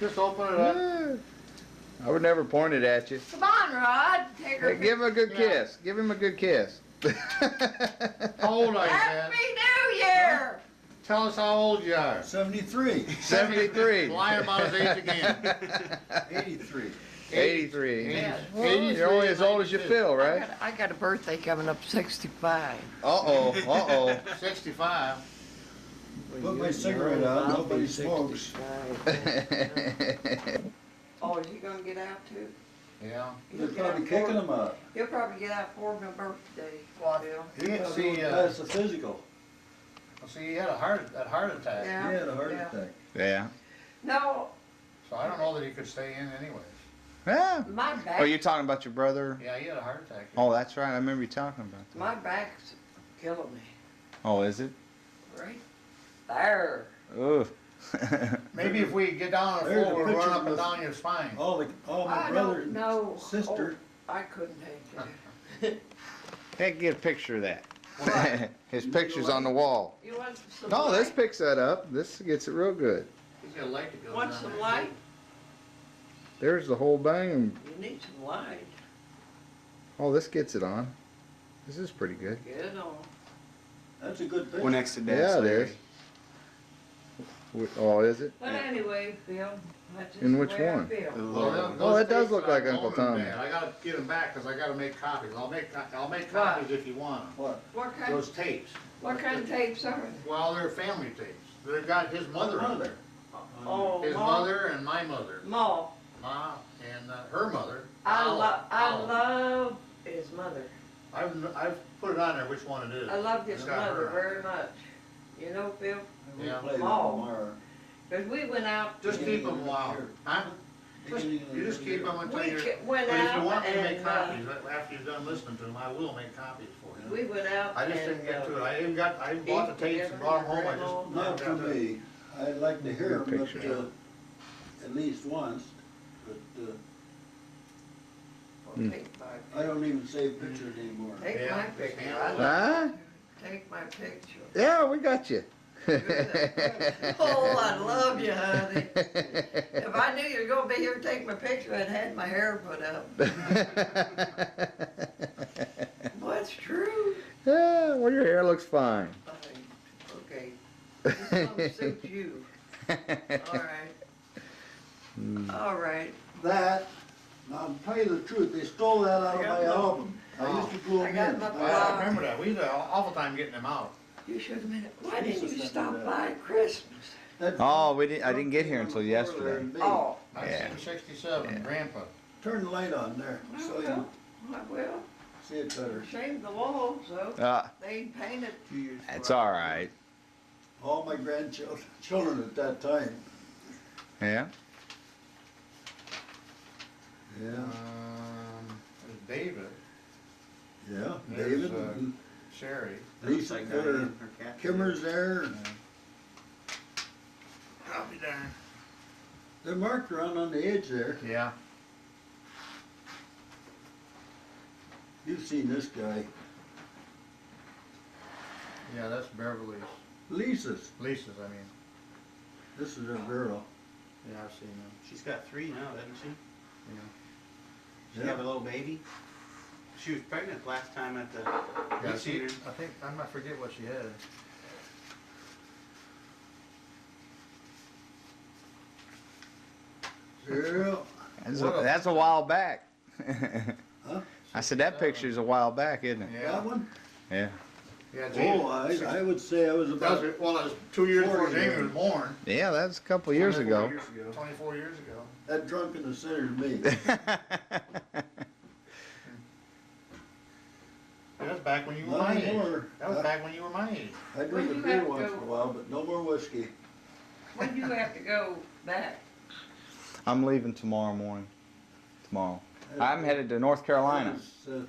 Just open it up. I would never point it at you. Come on, Rod. Take her. Hey, give him a good kiss. Give him a good kiss. How old are you, Dad? Happy New Year! Tell us how old you are. 73. 73. Lying about his age again. 83. 83. Yeah. Well, you're only as old as you feel, right? I got a birthday coming up, 65. Uh-oh, uh-oh. 65. Put my cigarette out, nobody smokes. Oh, is he gonna get out too? Yeah. They're probably kicking him out. He'll probably get out for my birthday. Well, Bill. That's the physical. See, he had a heart attack. Yeah. He had a heart attack. Yeah. No, So I don't know that he could stay in anyways. Yeah. my back. Oh, you talking about your brother? Yeah, he had a heart attack. Oh, that's right. I remember you talking about that. My back's killing me. Oh, is it? Right there. Ooh. Maybe if we get down on the There's a floor, we'll run picture up and of- down your spine. All my I brother don't and know. sister. Oh, I couldn't take it. Hey, get a picture of that. What? His picture's on the wall. You want some No, light? this picks that up. This gets it real good. He's got a leg to go Want down some there. light? There's the whole bang. You need some light. Oh, this gets it on. This is pretty good. Get it on. That's a good picture. One next to Dad's. Yeah, it Larry. is. Oh, is it? But anyway, Bill, that's just In the which way I one? feel. Well, Oh, those that does tapes look are like going Uncle in Tommy. bad. I gotta get them back because I gotta make copies. I'll make What? copies if you want them. What? What kind? Those tapes. What kind of tapes are they? Well, they're family tapes. They've got his mother on there. Oh, His Ma. mother and my mother. Ma. Ma and her mother. I Olive. love his mother. I've put it on there which one it is. I love his It's got mother her on it. very much. You know, Bill, We'll Yeah. play that Oh. tomorrow. because we went out. Just keep them a while. Huh? You just keep them until We you're. went But if out you want me to make and, copies, after you've done listening to them, I will make copies for you. We went out I just and, didn't get to it. I even bought the tapes and brought them home. I just. Not for me. I'd like to hear Good them, picture. at least once. But Take I don't even save pictures anymore. my Yeah. picture. Yeah. Huh? Take my picture. Yeah, we got you. Oh, I love you, honey. If I knew you were gonna be here to take my picture, I'd had my hair put up. What's true? Yeah, well, your hair looks fine. Okay. This one suits you. All right. All right. That, now to tell you the truth, they stole that out of I got my my- album. I used to glue I them got in. my- I remember that. We had an awful time getting them out. You should have been. Why didn't Jesus you sent stop me that. by Christmas? That- Oh, I didn't get here until yesterday. Oh, Yeah. 1967, Yeah. Grandpa. Turn the light on there, so you well, I will. see it better. Shame the walls, though. They ain't painted. 2 years. That's all right. All my grandchildren at that time. Yeah. Yeah, There's David, yeah. There's, David and Sherry. Lisa, Like or Diane, her cat. Kimmer's there. I'll be darned. They're marked around on the edge there. Yeah. You've seen this guy. Yeah, that's Beverly's. Lisa's. Lisa's, I mean. This is her girl. Yeah, I've seen them. She's got 3 now, doesn't she? Yeah. She have a little baby. She was pregnant last time at the. Yeah, we seen her. I think, I might forget what she had. Yeah. That's a while back. Huh? I said that picture's a while back, isn't it? That one? Yeah. Yeah, Oh, I would say I was That about, was, well, it was 2 years before 40 Jamie was born. Yeah, that was a couple years ago. 24 years ago. that drunk in the center's me. That's back when you were No my age. more. That was back when you were my age. I drink When a you beer have to once go- in a while, but no more whiskey. When do you have to go back? I'm leaving tomorrow morning. Tomorrow. I'm headed to North Carolina. His,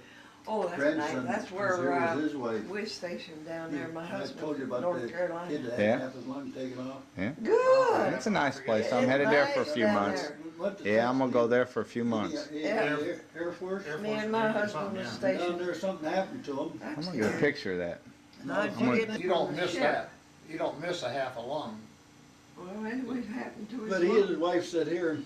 Oh, that's nice. grandson That's was where here with his wife. we're stationed down there. My I husband, told you about North the Carolina. kid that Yeah. had half his lung taken off. Good. It's a nice place. I'm It's headed there for a nice few down months. there. Went to Yeah, I'm gonna go Texas. there for a few months. Air Force. Air Me Force and my Museum or husband something, was yeah. stationed. Down there, something happened to him. I'm gonna get a picture of that. How'd I'm gonna- get You don't from the miss ship? that. You don't miss a half a lung. Well, anyways, happened to his But he and his mom. wife sat here,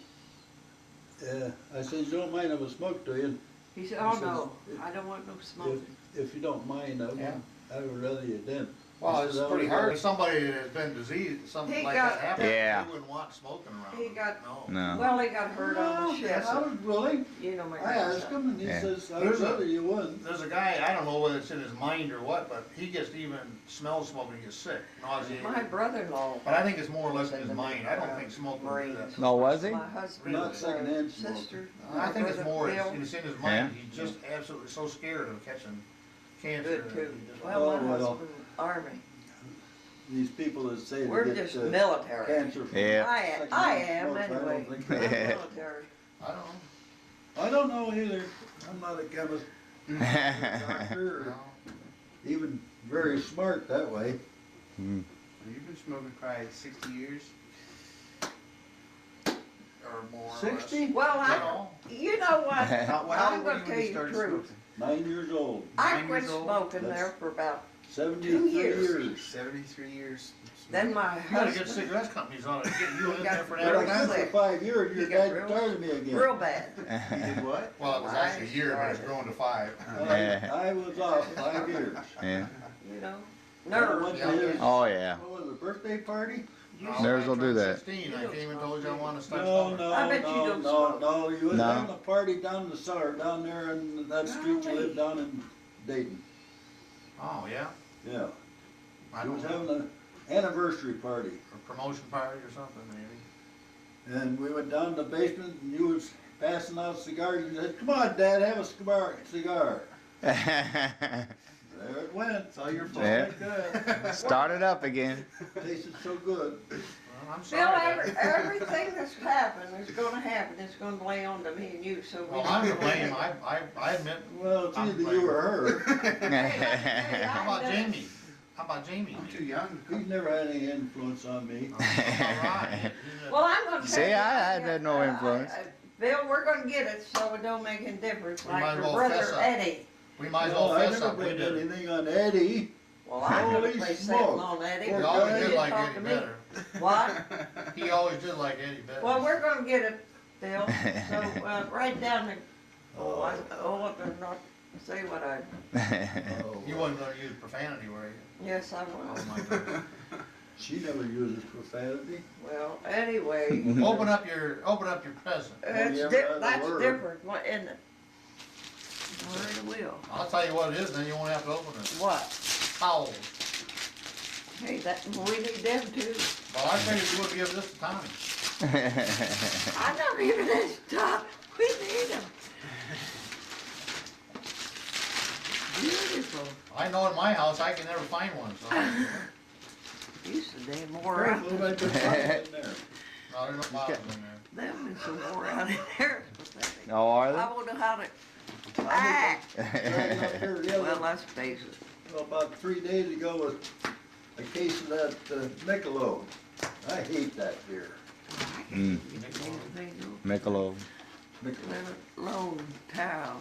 I said, you don't mind if I smoke to you? He said, oh no, I don't want no smoking. If you don't mind, I would rather you didn't. Well, He it's said, pretty "Oh, hard. If somebody that has been diseased, something He like got- that happens, Yeah. they wouldn't want smoking around. He got- No. No. Well, he got hurt on the No, ship. I was willing. You know my I asked grandson. him and he Yeah. says, I'd There's a- rather you wouldn't. There's a guy, I don't know whether it's in his mind or what, but he gets even smells smoking, he gets sick, nauseated. My brother-in-law, But I think it's more or less in his mind. I don't think smoking will do that. No, was he? my husband, Not secondhand smoke. sister. I think it's my more, brother it's in his Yeah. mind, he's just absolutely so scared of catching cancer. Good that too. he just- Well, my Oh, well. husband, Army. These people that say We're they get just military. cancer from Yeah. I am secondhand smoke, anyway. I don't I'm think that- military. I don't know. I don't know either. I'm not a chemist, doctor, or No. even very smart that way. Mm. You've been smoking probably 60 years. Or more or less. 60? Well, No. you know what? How I'm old were gonna you tell when you you the started truth. smoking? 9 years old. I 9 quit years old? smoking That's- there for about, 73 years. years. 73 years. then my You gotta get husband, cigarette companies on it, get you in He there got for But I that. quit for 5 years, He your got dad real- started me again. real bad, You did what? Well, it was actually a year, but it's grown to 5. I was off 5 years. Yeah. you know? I Nerves. went to Yeah. his, Oh yeah. what was it, birthday party? Nerves will do that. 16, I came and told you I wanted to start No, smoking. no, I bet you no, don't no, smoke. no, you was No. having a party down the cellar, down there in that street you live down in Dayton. Oh, yeah? Yeah, I he don't was know. having an anniversary party. A promotion party or something, maybe. And we went down to the basement and you was passing out cigars and said, come on, Dad, have a cigar. There it went. It's all your fault. Yeah. Like that. Start it up again. Tasted so good. Well, I'm Phil, sorry. everything that's happened, is gonna happen, it's gonna lay on to me and you, so we. Well, I'm to blame. I admit. Well, it's I'm either playing. you or her. How about Jamie? How about Jamie? I'm too young. He's never had any influence on me. All right. Well, I'm gonna tell See, you. I had no influence. Bill, we're gonna get it, so it don't make any difference, We might like as your well brother fess up. Eddie. We might as No, well I fess never up. We blamed did. anything on Eddie. Well, I'm gonna Holy play smoke. setting on Eddie. He Poor always guy. did You like talk Eddie to me. better. What? He always did like Eddie better. Well, we're gonna get it, Bill, so, write down the, I better not say what I, You wasn't gonna use profanity, were you? yes, I Oh will. my goodness. She never uses profanity. Well, anyway, Open up your present. it's yeah, di- that's word. different, what, isn't it? Word it will. I'll tell you what it is, then you won't have to open it. What? Towels. Hey, that, we need them too. Well, I figured you would give this to Tommy. I'm not even this top, we need them. Beautiful. I know in my house I can never find one, so. Used to damn more out, Careful, I put something in there. No, there's no bottles in there. them and some more out in there. Oh, are I they? won't know how to act. Dragging up here the Well, other, let's face it. about 3 days ago was a case of that Michelob. I hate that beer. Mm. Michelob. Lone towel.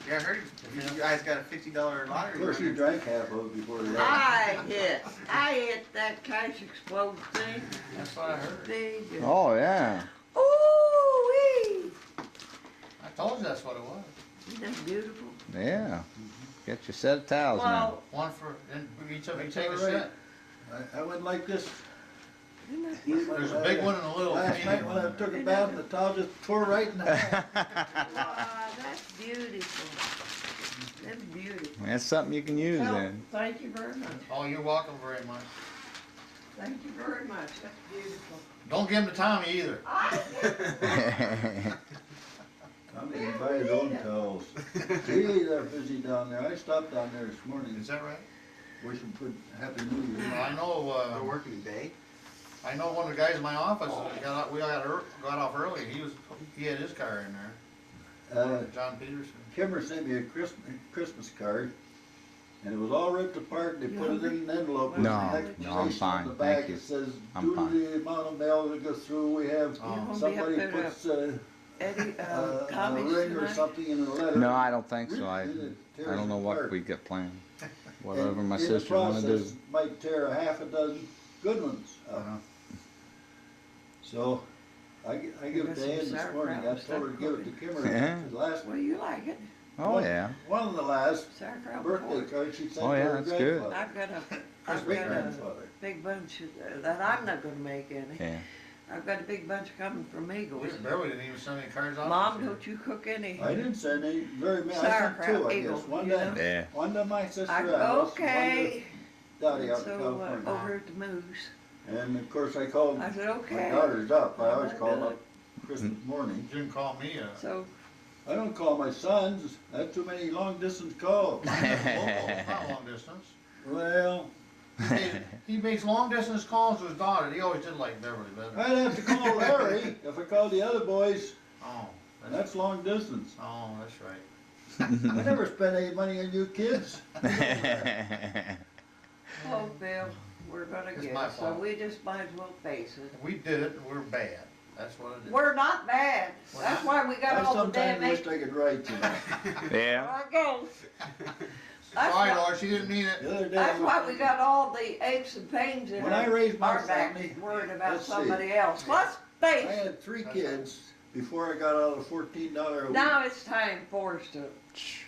Yeah, I heard you guys got a $50 Of lottery. course, you winner. drank half of it before you left. I hit that cash explode thing. That's what I heard. Big. Oh yeah. Ooh-wee. I told you that's what it was. Isn't that beautiful? Yeah. Get your set of towels now. Well, One for, and each of you That's take a all right. set. I went like this. isn't that beautiful? There's a big one and a little. Last night when I took a bath, the towel just tore right in half. Wow, that's beautiful. That's beautiful. That's something you can use Well, then. thank you very much. Oh, you're welcome very much. Thank you very much. That's beautiful. Don't give them to Tommy either. I'm gonna buy his own towels. Really, they're busy down there. I stopped down there this morning. Is that right? Wish him good Happy New Well, Year. I know, They're working today. I know one of the guys in my office, we got off early, he had his car in there, John Peterson. Kimmer sent me a Christmas card, and it was all ripped apart, and they put it in an envelope with No, an explanation no, I'm fine, on the thank back. you. It says, I'm due to fine. the amount of mail that goes through, we have, Oh. You're gonna be somebody up there, puts Eddie, a Tommy's ring or tonight? something in a letter. No, I don't think so. I Really, it tears don't know it what apart. we got planned. And Whatever my in the sister wanna do. process, might tear a half a dozen good ones out. Uh-huh. So, I give it got to some Ann this sauerkraut morning, I and told her to give it to stuff Kimberly, Yeah. the last Well, you like it. Oh yeah. One of the last Sauerkraut birthday pork. cards she sent Oh, to yeah, her that's good. grandfather. I've got Her great a grandfather. big bunch that I'm not gonna make any. Yeah. I've got a big bunch coming from Eagles. Barely didn't even send any cards off. Mom, this year. don't you cook any? I didn't send any, very many, I sent Sauerkraut, two, I Eagle, guess, one you to, know? Yeah. one to my sister I Alice, go, and one okay. to Dottie out in So, California. over at the Moose. And of course I called, I said, my okay. daughter's up, I always I'll call do them it. up Christmas morning. You didn't call me, So, I don't call my sons, that's too many long distance calls. not long distance. Well, He makes long distance calls to his daughter, he always did like Beverly better. I'd have to call Larry if I called the other boys, Oh, and that's long distance. oh, that's right. I never spent any money on you kids. oh, Bill, we're gonna It's get my it, so fault. we just might as well face it. We did it, we're bad, that's what it is. We're not bad. We're That's not- why we got I all the damn sometimes wish aches. I could write, you know. There Yeah. I go. That's Sorry, why- Laura, she didn't mean it. The other day, That's why we got all the aches and pains in When I raised my our back, family, worried about let's see. somebody else. Let's I face it. had 3 kids before I got out of the $14 a week. Now it's time for us to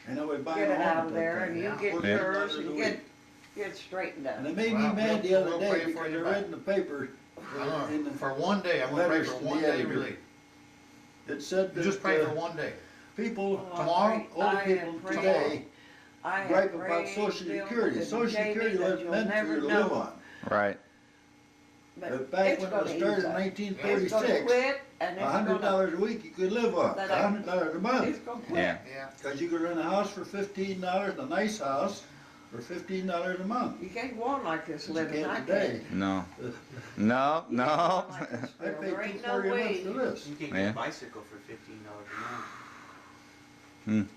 And I would buy get a it home out at of that there time. and you Yeah. get $14 yours a and week. get straightened And out. it made me Well, mad the we'll other pray day for because I you read back. in the paper, in the, For one day, I'm gonna pray letters for to one the day editor. relief. it said You that just pray for one day. people, Oh, Tomorrow, older I people am praying. today I gripe have about prayed, Social Bill, Security. that Social Jamie, Security that was you'll meant for never you to know. live on. Right. But back it's when it gonna was ease started in up. It's gonna 1936, quit and it's gonna, $100 a week you could live on, That $100 a month. it's gonna quit. Yeah. Yeah. Because you could rent a house for $15, a nice house, for $15 a month. You can't go on like this You living. can't I today. can't. No. You No. can't go No. on like this, I Bill. paid There ain't no $240 a month way. for this. You can Yeah. get a bicycle for $15 a month.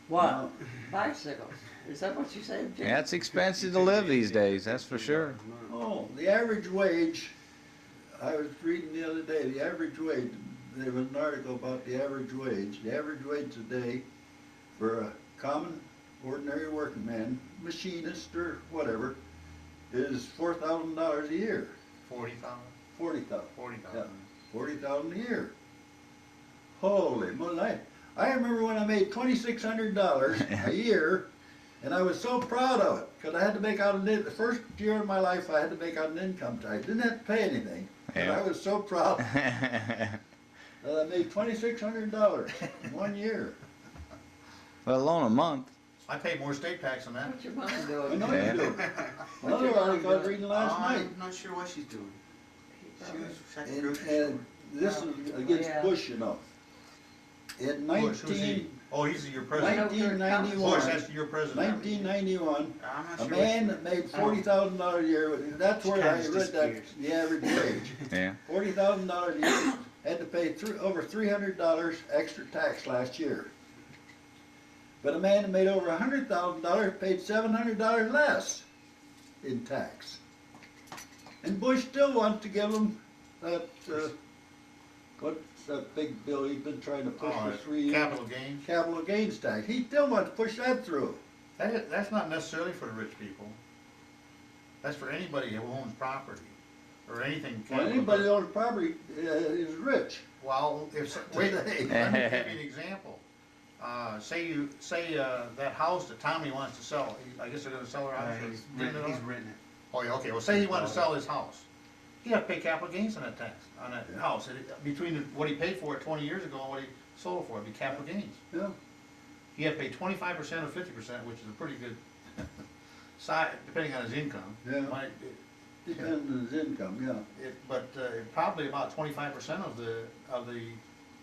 What? Now, Bicycle. Is that what you said, Jim? Yeah, it's expensive to live these days, that's for sure. Oh, the average wage, I was reading the other day, the average wage, there was an article about the average wage. The average wage today for a common, ordinary working man, machinist or whatever, is $4,000 a year. 40,000, 40,000. 40,000. 40,000 a year. Holy moly. I remember when I made $2,600 a year, and I was so proud of it, because I had to make out the first year of my life I had to make out an income tax. Didn't have to pay anything. But Yeah. I was so proud that I made $2,600 in 1 year. Let alone a month. I paid more state tax than that. What's your mom I doing? know Yeah. you do. Another article I was reading last night. I'm not sure what she's doing. She was at the And, grocery store. and this is against Yeah. Bush, you know. In Bush, who's he? Oh, he's your president. 1991. Bush, that's your president. 1991, I'm not a sure man what that made $40,000 a year, that's where I Kind of read that, disappears. the average wage. Yeah. $40,000 a year, had to pay over $300 extra tax last year. But a man that made over $100,000 paid $700 less in tax. And Bush still wants to give them that, what's that big bill he's been trying to push Oh, for 3 years? capital gains. Capital gains tax. He still wants to push that through. That's not necessarily for the rich people. That's for anybody who owns property or anything. Well, capital. anybody that owns property is rich. Well, if, wait, let me give you an example. Say that house that Tommy wants to sell, I guess they're gonna sell their house. or He's rent it renting, he's off? renting it. Oh, yeah, okay, well, say he wanted to sell his house. He had to pay capital gains on that tax, on that house. Between what he paid for it 20 years ago and what he sold it for, it'd be capital gains. Yeah. He had to pay 25% or 50%, which is a pretty good side, depending on his income. Yeah. Might- Depends on his income, yeah. But probably about 25% of the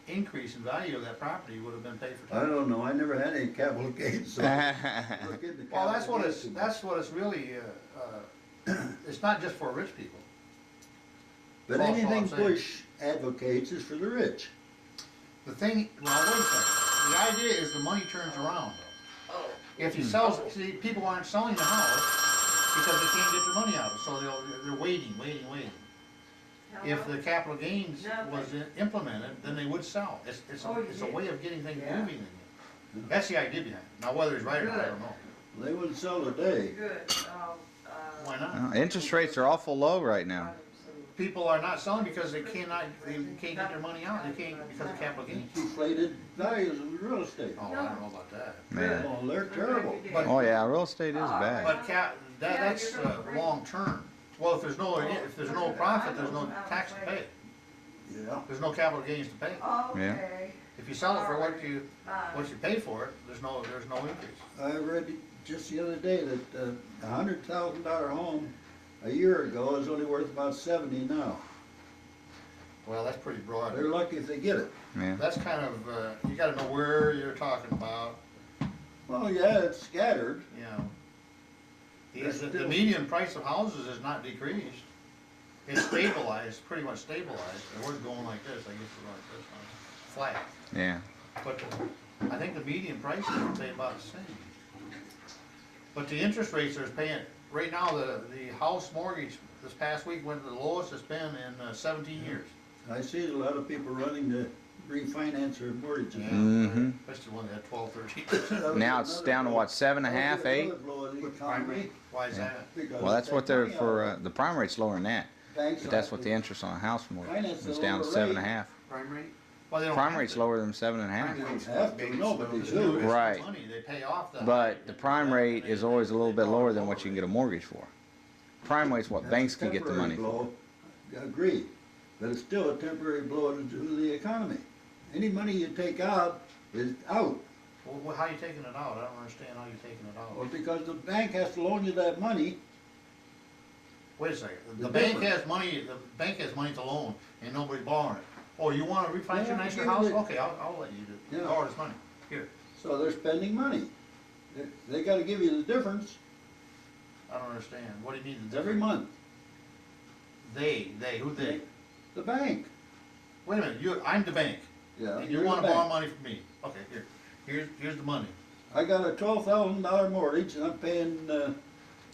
increase in value of that property would have been paid for I tax. don't know, I never had any capital gains, so. look into Well, that's capital what gains it's, too much. that's what it's really, it's not just for rich people. But that's all I'm anything saying. Bush advocates is for the rich. The thing, well, wait a second, the idea is the money turns around. Oh. If he sells, see, people aren't selling the house because they can't get their money out of it, so they're waiting. If the capital gains was implemented, then they would sell. It's a way of getting things Yeah. moving again. That's the idea behind it. Now, whether he's right or not, I don't know. They wouldn't sell today. Good. Why not? Interest rates are awful low right now. people are not selling because they can't get their money out, they can't, because of capital gains. Deflated values of real estate. Oh, I don't know about that. Yeah. Oh, they're terrible. Oh yeah, real estate is bad. But that's long term. Well, if there's no profit, there's no tax to pay. Yeah. There's no capital gains to pay. Okay. If you sell it for what you pay for it, there's no increase. I read just the other day that $100,000 home a year ago is only worth about 70 now. Well, that's pretty broad. They're lucky if they get it. Yeah. That's kind of, you gotta know where you're talking about, Well, yeah, it's scattered. you know. There's The still- median price of houses is not decreased. It's stabilized, pretty much stabilized. It was going like this, I guess it's like this, flat. Yeah. But I think the median prices would stay about the same. But the interest rates are paying, right now, the house mortgage this past week went to the lowest it's been in 17 years. I see a lot of people running to refinance their mortgages. Yeah, Mhm. especially one that had 12, 13%. Now it's down to what, 7.5, 8? Why is that? Well, that's what they're for. The prime rate's lower than that, Banks but that's have what to the interest on a house mortgage finance is the down to lower 7.5. Prime rate? Well, they don't Prime have rate's to. lower than 7.5. They don't have to, no, but they It's do. Right. money, they pay off the. But the prime rate is always a little bit lower than what you can get a mortgage for. Prime rate's what That's banks a can get the money temporary for. blow. Agreed, but it's still a temporary blow to the economy. Any money you take out is out. Well, how are you taking it out? I don't understand how you're taking it Well, out. because the bank has to loan you that money. Wait a second, The the bank difference. has money to loan, and nobody's borrowing it. Oh, you wanna refinance your Yeah, nicer give house? it- Okay, I'll let you do it. Yeah. Borrow this money, here. So they're spending money. They gotta give you the difference I don't understand, what do you mean the every difference? month. Who they? The bank. Wait a minute, I'm the bank, Yeah. and you're you the wanna borrow bank. money from me? Okay, here's the money. I got a $12,000 mortgage and I'm paying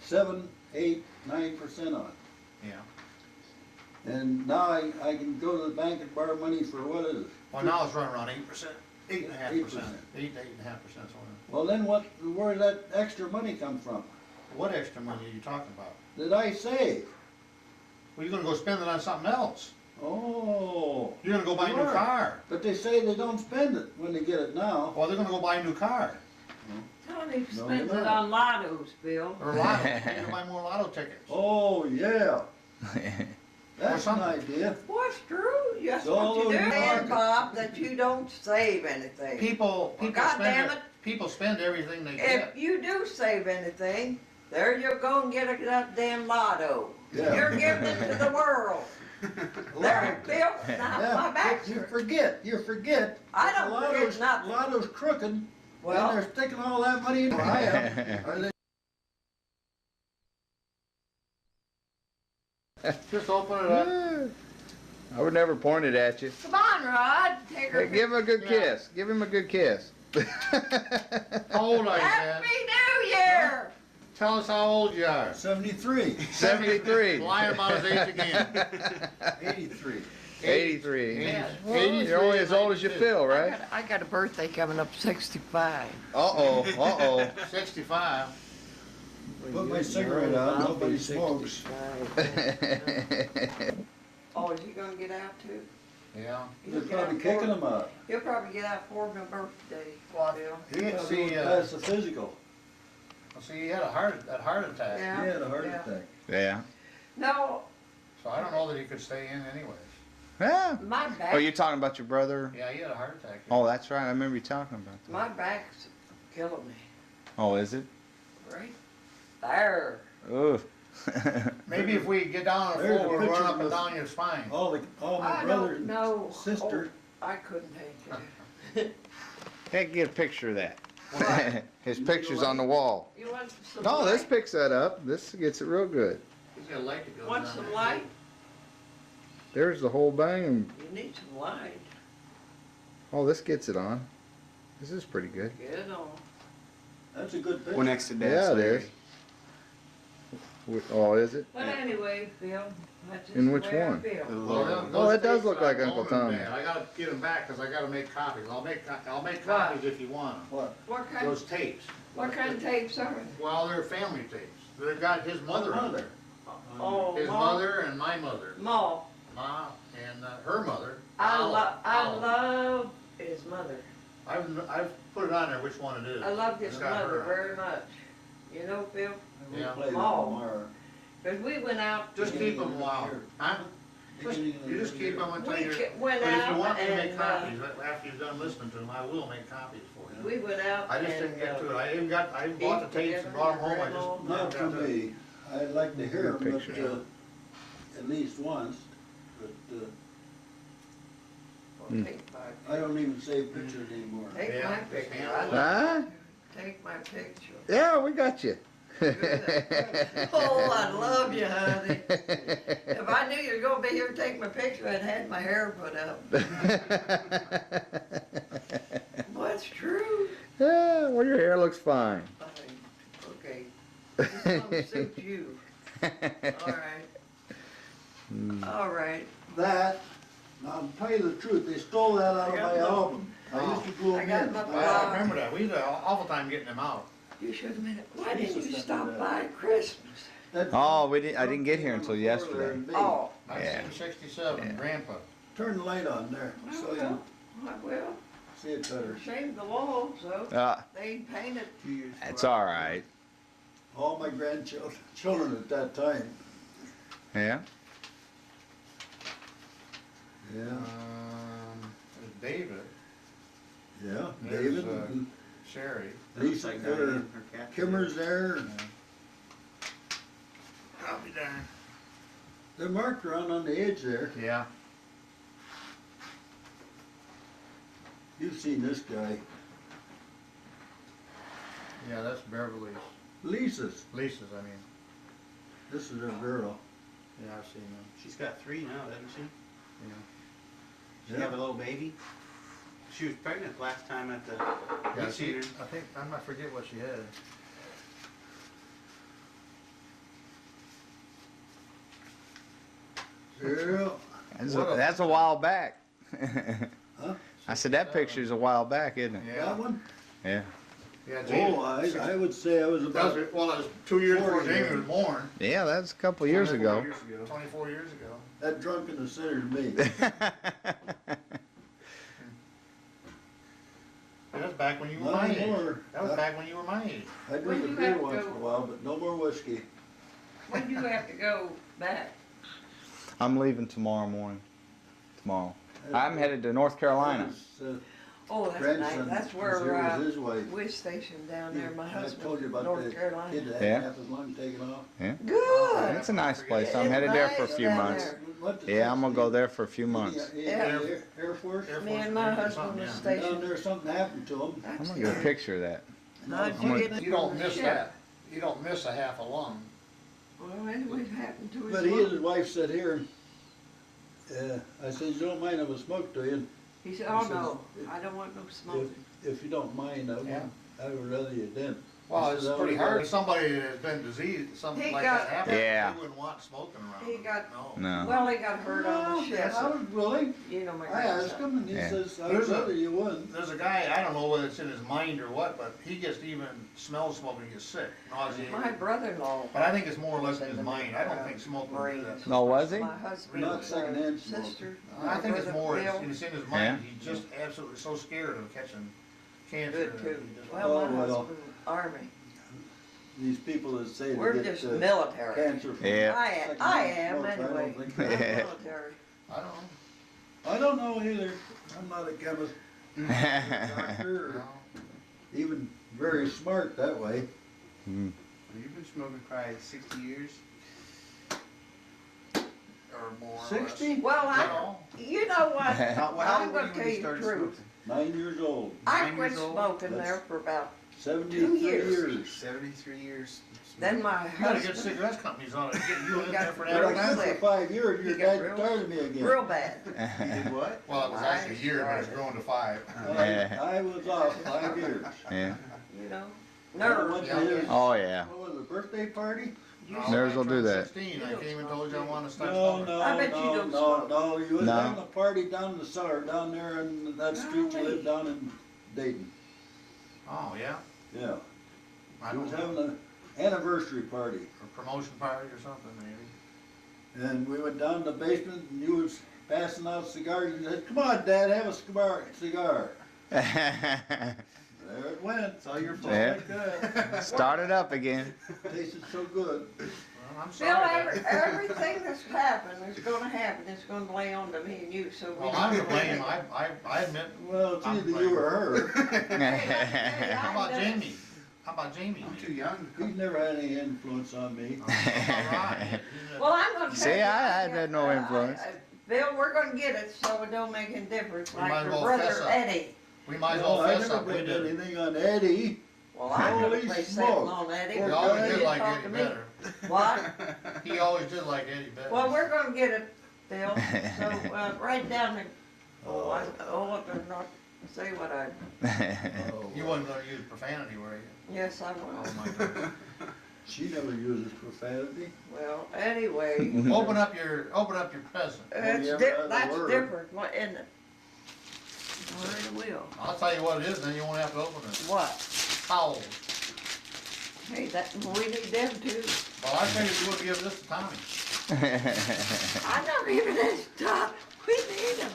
7, 8, 9% on it. Yeah. And now I can go to the bank and borrow money for what is it? Well, now it's running around 8%, 8.5%, 8%. 8.5%, something. Well, then where did that extra money come from? What extra money are you talking about? That I save? Well, you're gonna go spend it on something else. Oh. You're gonna go buy a new Sure. car. But they say they don't spend it when they get it now. Well, they're gonna go buy a new car, Tony No, spends you're it not. on lottos, Bill. or lotto, they're gonna buy more lotto tickets. Oh, yeah. That's an something. idea. What's true? That's So all what you do. those And markets- Bob, that you don't save anything. People God damn it. People spend everything they If get. you do save anything, there you go and get a goddamn lotto. Yeah. You're giving it to the world. There, Bill, now my Yeah, back's you hurt. forget. I don't forget Lotto's- nothing. Lotto's crooked, and Well, they're sticking all that money in. I am. Are they? Just open it up. I would never point it at you. come on, Rod, take her. Hey, give him a good Yeah. kiss. Give him a good kiss. How old are you, Dad? Happy New Year! Tell us how old you are. 73, 73. Lying about his age again. 83. 83. Yeah. You're only as old as you feel, right? I got a birthday coming up, 65. Uh-oh, uh-oh. 65. Put my cigarette out, nobody smokes. Oh, is he gonna get out too? Yeah. They're probably kicking them out. He'll probably get out for my birthday, Bill. He had, see, That's the physical. he had a heart attack. Yeah. He had a heart yeah. attack. Yeah. No, So I don't know that he could stay in anyways. Yeah. my back, Oh, you talking about your brother? Yeah, he had a heart attack. Oh, that's right. I remember you talking about that. my back's killing me. Oh, is it? Right there. Ooh. Maybe if we get down on the There's a floor, we'll run picture up and of- down your spine. All my I brothers don't know. and sisters. I couldn't take it. Can't get a picture of that. What? His picture's on the wall. You want some No, this light? picks that up. This gets it real good. He's got a light that goes Want down some there. light? There's the whole bang. You need some light. Oh, this gets it on. This is pretty good. Get it on. That's a good Well, picture. next to Dad's. Yeah, it Larry. is. Oh, is it? But anyway, Bill, that's just In the which way I one? feel. The Well, lower. Oh, it does tapes look like are Uncle going Tommy. bad. I gotta get them back, cause I gotta make copies. I'll make copies if you want them. What? What kind, Those tapes. what kind of tapes are it? Well, they're family tapes. They've got his mother on there. Oh, His Ma. mother and my mother. Ma. Ma and her mother. I Al. love his mother. I've put it on there which one it is. I love his It's got mother her on very there. much. You know, Phil? We'll Yeah. play that Mom. tomorrow. Because we went out. Just keep them a while. Huh? You just keep them until We you're. went But if you out want me to and, make copies, after you're done listening to them, I will make copies for you. we went out I just and, didn't get to it. I even bought the tapes and brought them home. I just Not for never got to it. me. I'd like to hear Good them, picture. but, at least once, but, Well, take my, I don't even save pictures anymore. take Yeah, my take picture. me I out. love Huh? Take my picture. Yeah, we got you. Oh, I love you, honey. If I knew you were gonna be here to take my picture, I'd had my hair put up. Well, it's true. Yeah, well, your hair looks fine. Okay. This one suits you. All right. All right. That, now to tell you the truth, they stole that out of my album. I used to glue I them got in. my- I remember that. We had an awful time getting them out. You should have been. Why didn't you stop by Christmas? That's- Oh, I didn't get here until yesterday. Oh. Yeah. 1967, Yeah. Grandpa. Turn the light on there, so you I will. see it better. Shame the wall, so they ain't painted. 2 years. That's all right. All my grandchildren at that time. Yeah. Yeah, There's David, yeah, There's, David and Sherry. Lisa, Like or Diane, her cat. Kimmer's there. I'll be darned. They're marked around on the edge there. Yeah. You've seen this guy. Yeah, that's Beverly's. Lisa's. Lisa's, I mean. This is her girl. Yeah, I've seen them. She's got 3 now, doesn't she? Yeah. She Yeah. have a little baby. She was pregnant last time at the Yeah, meat she, eater. I think, I might forget what she had. Yeah. That's a while back. Huh? I said that picture's a while back, isn't it? Yeah. That one? Yeah. Yeah, James. Oh, I would say I was That about, was, well, it was 2 years before 40 Jamie years. was born. Yeah, that was a couple years ago. 24 years ago. that drunk in the center to me. That was back when you were Not my age. anymore. That was back when you were my age. I drink When a you beer have to once in go- a while, but no more whiskey. When do you have to go back? I'm leaving tomorrow morning. Tomorrow. I'm headed to North Carolina. His, Oh, that's nice. grandson That's was here where with his wife. we're stationed down there. My I husband, told you about North the Carolina. kid that Yeah. had half his lung taken off. Good. It's a nice place. I'm It's headed there for a nice few down months. there. Went to Yeah, I'm gonna go Texas. there for a few months. Air Force. Air Me Force and my Base or husband something, was yeah. stationed. Down there, something happened to him. I'm That's gonna get a good. picture of that. How'd I'm you gonna- get You don't on the miss ship? that. You don't miss a half a lung. Well, anyway, it happened to his But he and his mom. wife said here, I said, you don't mind if I smoke to you? He said, oh no, I don't want no smoking. If you don't mind, Yeah. I would rather you didn't. Well, He it's said, "I pretty would hard. rather-" If somebody that has been diseased, something He like got- that happens, Yeah. you wouldn't want smoking around. He got- No. No. Well, he got hurt on the ship. I was willing. You know my I asked grandson. him and he Yeah. says, I would There's a- rather you wouldn't. There's a guy, I don't know whether it's in his mind or what, but he gets even smells smoking, he gets sick, nauseated. My brother-in-law. But I think it's more or less in his mind. I don't think smoking would do that. No, was he? My husband. Not secondhand smoking. Sister. I think it's brother more, Bill. it's in his mind, he's just absolutely so scared of catching cancer. Good that too. he just- Well, my Oh, well. husband, Army. These people that say We're they get just military. cancer from Yeah. I secondhand am smoke, I don't anyway. think I'm that- military. I don't know. I don't know either. I'm not a chemist, doctor, or No. even very smart that way. Mm. You've been smoking probably 60 years. Or more. 60? Well, No. you know what? How I'm old were gonna you tell when you you the started truth. smoking? 9 years old. I 9 quit years old? smoking That's- there for about, 73 years. years. 73 years. then my You gotta get husband, cigarettes companies on it, get you in got there for But that. real I quit sick. for 5 years, He your got dad real- tired of me again. real bad, You did what? Well, it was actually a year, but it's grown to 5. I was off 5 years. Yeah. you know? I Nerves. went to Yeah. his, Oh yeah. what was it, birthday party? Nerds will do that. 16, I came and told you I wanted to start No, smoking. no, I bet you no, don't no, smoke. no, you was No. having a party down in the cellar, down there in that street you Golly. live down in Dayton. Oh, yeah? Yeah, I he was don't having know. an anniversary party. A promotion party or something, maybe. And we went down to the basement and you was passing out cigars and said, "Come on, Dad, have a cigar." There it went. It's all your fault. Yeah. Like that. Start it up again. Tasted so good. Well, I'm Bill, sorry. everything that's happened, is gonna happen, it's gonna lay on to me and you, so we. Well, I'm to blame, I admit. Well, it's I'm either playing. you or her. How about Jamie? How about Jamie? I'm too young. He's never had any influence on me. All right. Well, I'm gonna tell See, you. I had no influence. Bill, we're gonna get it, so it don't make any difference, We might like as your well fess brother up. Eddie. We might as No, well I fess never up, we blamed did. anything on Eddie. Well, I'm gonna Holy play smoke. something on Eddie. He Well, always Eddie did like talk Eddie to me. better. What? He always did like Eddie better. Well, we're gonna get it, Bill, so, write down the, I better not say what I, Oh, You wasn't gonna use profanity, were you? yes, I Oh, will. my goodness. she never uses profanity. Well, anyway, Open up your present. it's ever di- had a that's word? different, what, isn't it? Word it will. I'll tell you what it is, then you won't have to open it. What? Towels. Hey, that, we need them too. Well, I figured you would give this to Tommy. I'm not even this top, we need them.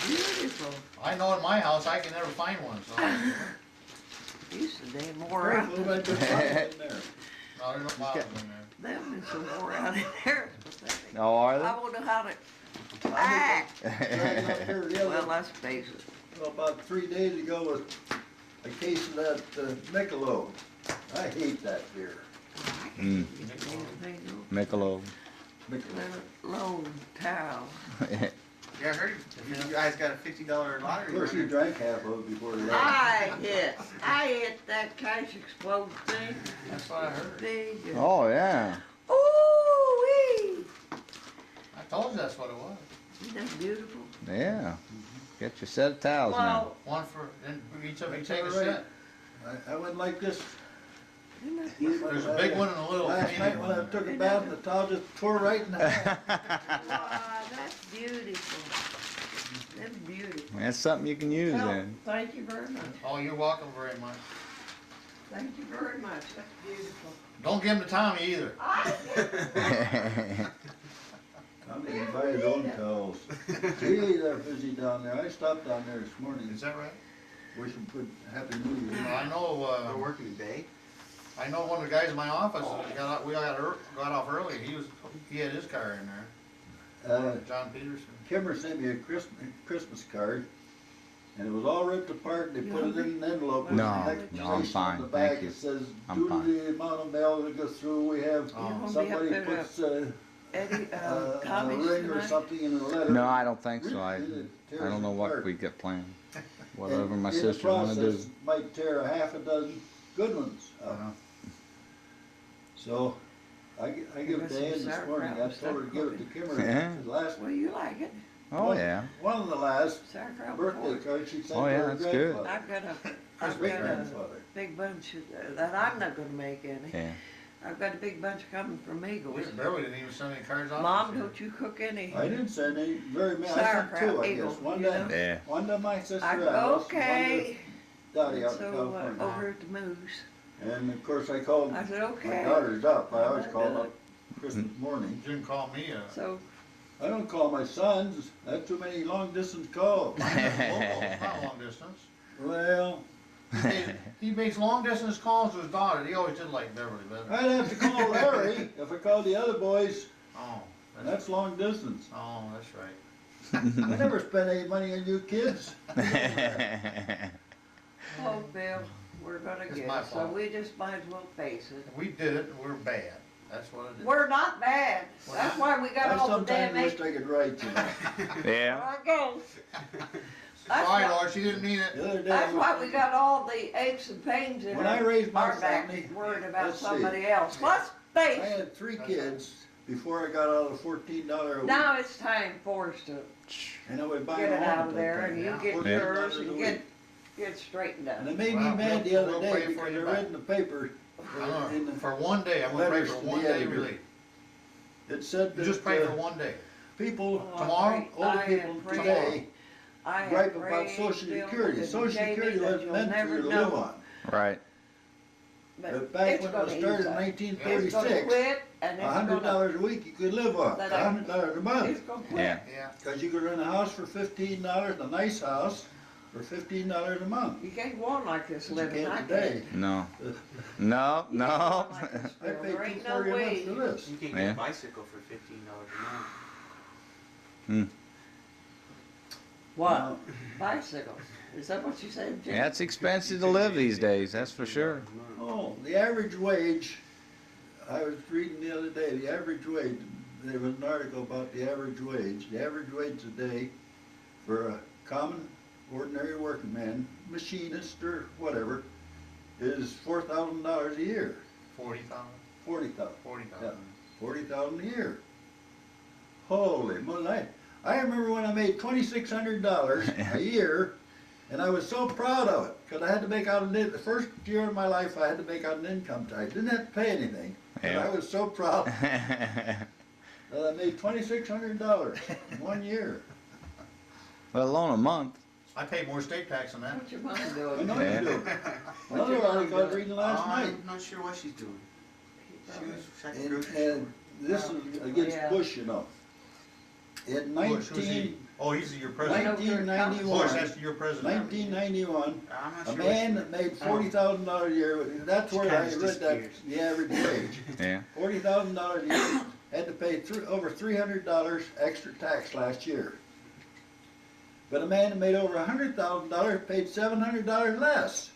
Beautiful. I know in my house, I can never find one, so. Used to damn wore out. Careful, I put something in there. No, there's no bottles in there. Them is some wore out in there. It's pathetic. Oh, are I won't know how to act. Dragging up here the Well, other, let's face it. about 3 days ago with a case of that Michelob. I hate that beer. Mm, Michelob. Michelob. Lone towel. Yeah, I heard you guys got a $50 Of lottery course, he winner. drank half of it before he left. I hit that cash explode thing. That's what I heard. Big. Oh, yeah. Ooh-wee. I told you that's what it was. Isn't that beautiful? Yeah. Get your set of towels now. Well, One for, and each of you That's take a all right. set. I went like this. isn't that There's a big one and a little Last night teeny when I one. took a bath, the towel just tore right in half. wow, that's beautiful. That's beautiful. That's something you can use Well, then. thank you very much. Oh, you're welcome very much. Thank you very much. That's beautiful. Don't give them to Tommy either. I'm gonna buy his own towels. Really, they're busy down there. I stopped down there this morning. Is that right? Wish him good, happy New Year. I know, They're working today. I know one of the guys in my office, we got off early, he had his car in there. John Peterson. Kimmer sent me a Christmas card, and it was all ripped apart, and they put it in an envelope with No, an no, I'm explanation fine, on the thank back. you. It says, I'm due to fine. the amount of mail that goes through, we have, Oh. You're gonna be somebody up there, puts Eddie, a Tommy's ring or tonight? something in the letter. No, I don't think so. I And it tears don't know it what apart. we got planned. And Whatever my in the sister wanna do. process, might tear a half a dozen good ones up. Uh-huh. So, I give got some Dan this sauerkraut morning, I and told her to stuff give it to Kimmer. Yeah. The last, Well, you like it. Oh, yeah. one of the last Sauerkraut birthday before. cards she sent Oh, to yeah, her that's good. grandfather. I've got Her a great grandfather. big bunch that I'm not gonna make any. Yeah. I've got a big bunch coming from Eagles. Barely didn't even send any cards out. Mom, don't you cook any? I didn't send any, very many, I sent Sauerkraut two, I Eagle, guess. One you to, know? Yeah. one to my sister I Alice, go, one okay. to Dottie out in So, California. over at the Moose. And of course, I called, I said, my okay. daughter's up, I always I call them did. up Christmas morning. You didn't call me, So, I don't call my sons, that's too many long distance calls. it's not long distance. Well, He makes long distance calls to his daughter, he always did like Beverly better. I'd have to call Larry if I called the other boys, Oh, that's long distance. oh, that's right. I never spent any money on you kids. oh, Bill, we're gonna It's get my it, so fault. we just might as well face it. We did it, we're bad, that's what it is. We're not bad. We're That's not? why we got I all the sometimes damn wish eggs. I could write, you know. There Yeah. I go. That's Sorry, why- Laura, she didn't mean it. The other day, That's why we got all the aches and pains in When I raised my our back, family, worried about let's see. somebody else. Let's I face it. had 3 kids before I got out of the $14 a week. Now it's time for us to And I would buy get it them out home of at there that and you time. get $14 yours a and week. get straightened And out. it made me Well, mad the we'll other pray day for because you I back. read in the paper, in the, For one day, I'm gonna pray letters for to one the day editor. relief. it said You just pray that for one day. people, Oh, Tomorrow? older I people have prayed- today I have gripe about prayed, Social Bill, Security. and Social Jamie, Security that wasn't you'll meant for never you to know. live on. Right. But back it's when it gonna was ease started in up. nineteen It's gonna thirty-six, quit, and it's gonna, $100 a week you could live on, That $100 a it's month. gonna quit. Yeah. Yeah. Cause you could rent a house for $15, a nice house, for $15 a month. You can't go on like this But you living, I can't can't. today. No. No, You can't go no. on like this, I Bill. paid There ain't no $240 a month way. for this. You can get Yeah. a bicycle for $15 a month. What? Bicycles? Is that what you said, Jim? Yeah, it's expensive to live these days, that's for sure. Oh, the average wage, I was reading the other day, the average wage, there was an article about the average wage. The average wage today for a common, ordinary working man, machinist or whatever, is $4,000 a year. 40,000, 40,000. 40,000. 40,000 a year. Holy moly. I remember when I made $2,600 a year, and I was so proud of it, because I had to make out the first year of my life I had to make out an income tax. Didn't have to pay anything, but Yeah. I was so proud that I made $2,600 in 1 year. Let alone a month. I paid more state tax than that. What's your mom I doing? know Yeah. you do. What's Another your mom article I was doing? reading last night. I'm not sure what she's doing. She was at the And, grocery store. and this is against Yeah. Bush, you know. In Bush, who's he? Oh, he's your president. 1991, Bush, that's your president. 1991, I'm not a sure man what that made $40,000 a year, that's where I Kinda read that, disappears. the average wage. Yeah. $40,000 a year, had to pay over $300 extra tax last year. But a man that made over $100,000 paid $700 less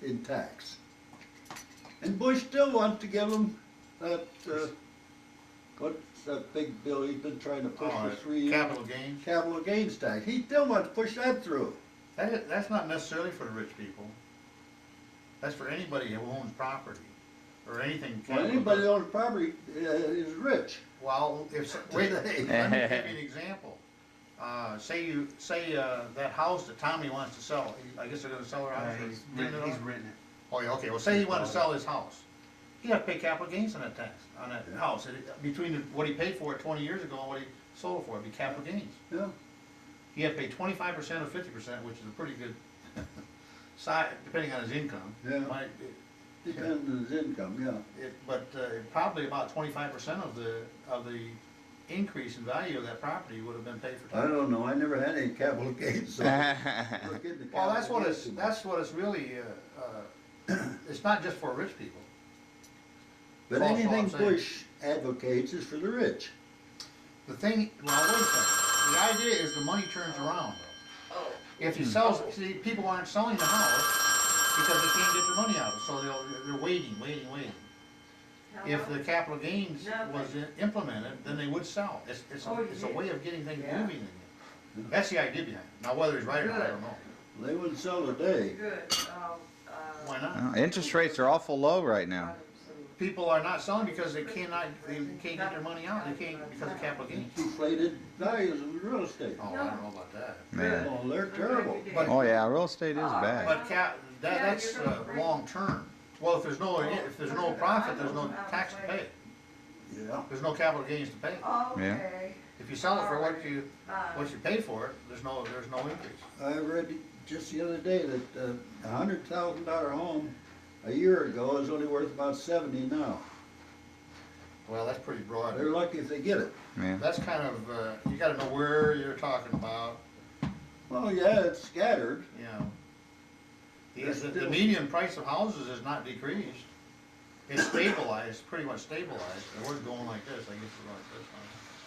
in tax. And Bush still wants to give them that, what's that big bill he's been trying to push for 3 years? Capital gains. Capital gains tax. He still wants to push that through. That's not necessarily for the rich people. That's for anybody who owns property or anything. Well, anybody that owns property is rich. Well, wait, let me give you an example. Say that house that Tommy wants to sell, I guess they're gonna sell their house. He's Didn't it renting all? it. Oh, yeah, okay, well, say he wanted to sell his house. He'd have to pay capital gains on that tax, on that Yeah. house. Between what he paid for it 20 years ago and what he sold it for, it'd be capital gains. Yeah. He had to pay 25% or 50%, which is a pretty good side, depending on his income. Yeah. Might- Depends on his income, yeah. But probably about 25% of the increase in value of that property would have been paid for I tax. don't know, I never had any capital gains, so. look into Well, that's capital what gains it's, too much. that's what it's really, it's not just for rich people. But that's all anything I'm saying. Bush advocates is for the rich. The thing, well, wait a second, the idea is the money turns around. Oh. If he sells, see, people aren't selling the house because they can't get their money out, so they're waiting. If the capital gains was implemented, then they would sell. It's a way of getting things Yeah. moving again. That's the idea behind it. Now, whether he's right or not, I don't know. They wouldn't sell today. Good. Why not? Well, interest rates are awful low right now. People are not selling because they can't get their money out, they can't, because of capital gains. Deflated values of real estate. Oh, I don't know about that. Yeah. Oh, they're terrible. But, Oh yeah, real estate is bad. but that's long term. Well, if there's no profit, there's no tax to pay. Yeah. There's no capital gains to pay. Okay. If you sell it for what you pay for it, there's no increase. I read just the other day that $100,000 home a year ago is only worth about 70 now. Well, that's pretty broad. They're lucky if they get it. Yeah. That's kind of, you gotta know where you're talking about, Well, yeah, it's scattered. you know. There's The still- median price of houses is not decreased. It's stabilized, pretty much stabilized. It was going like this, I guess it's like this,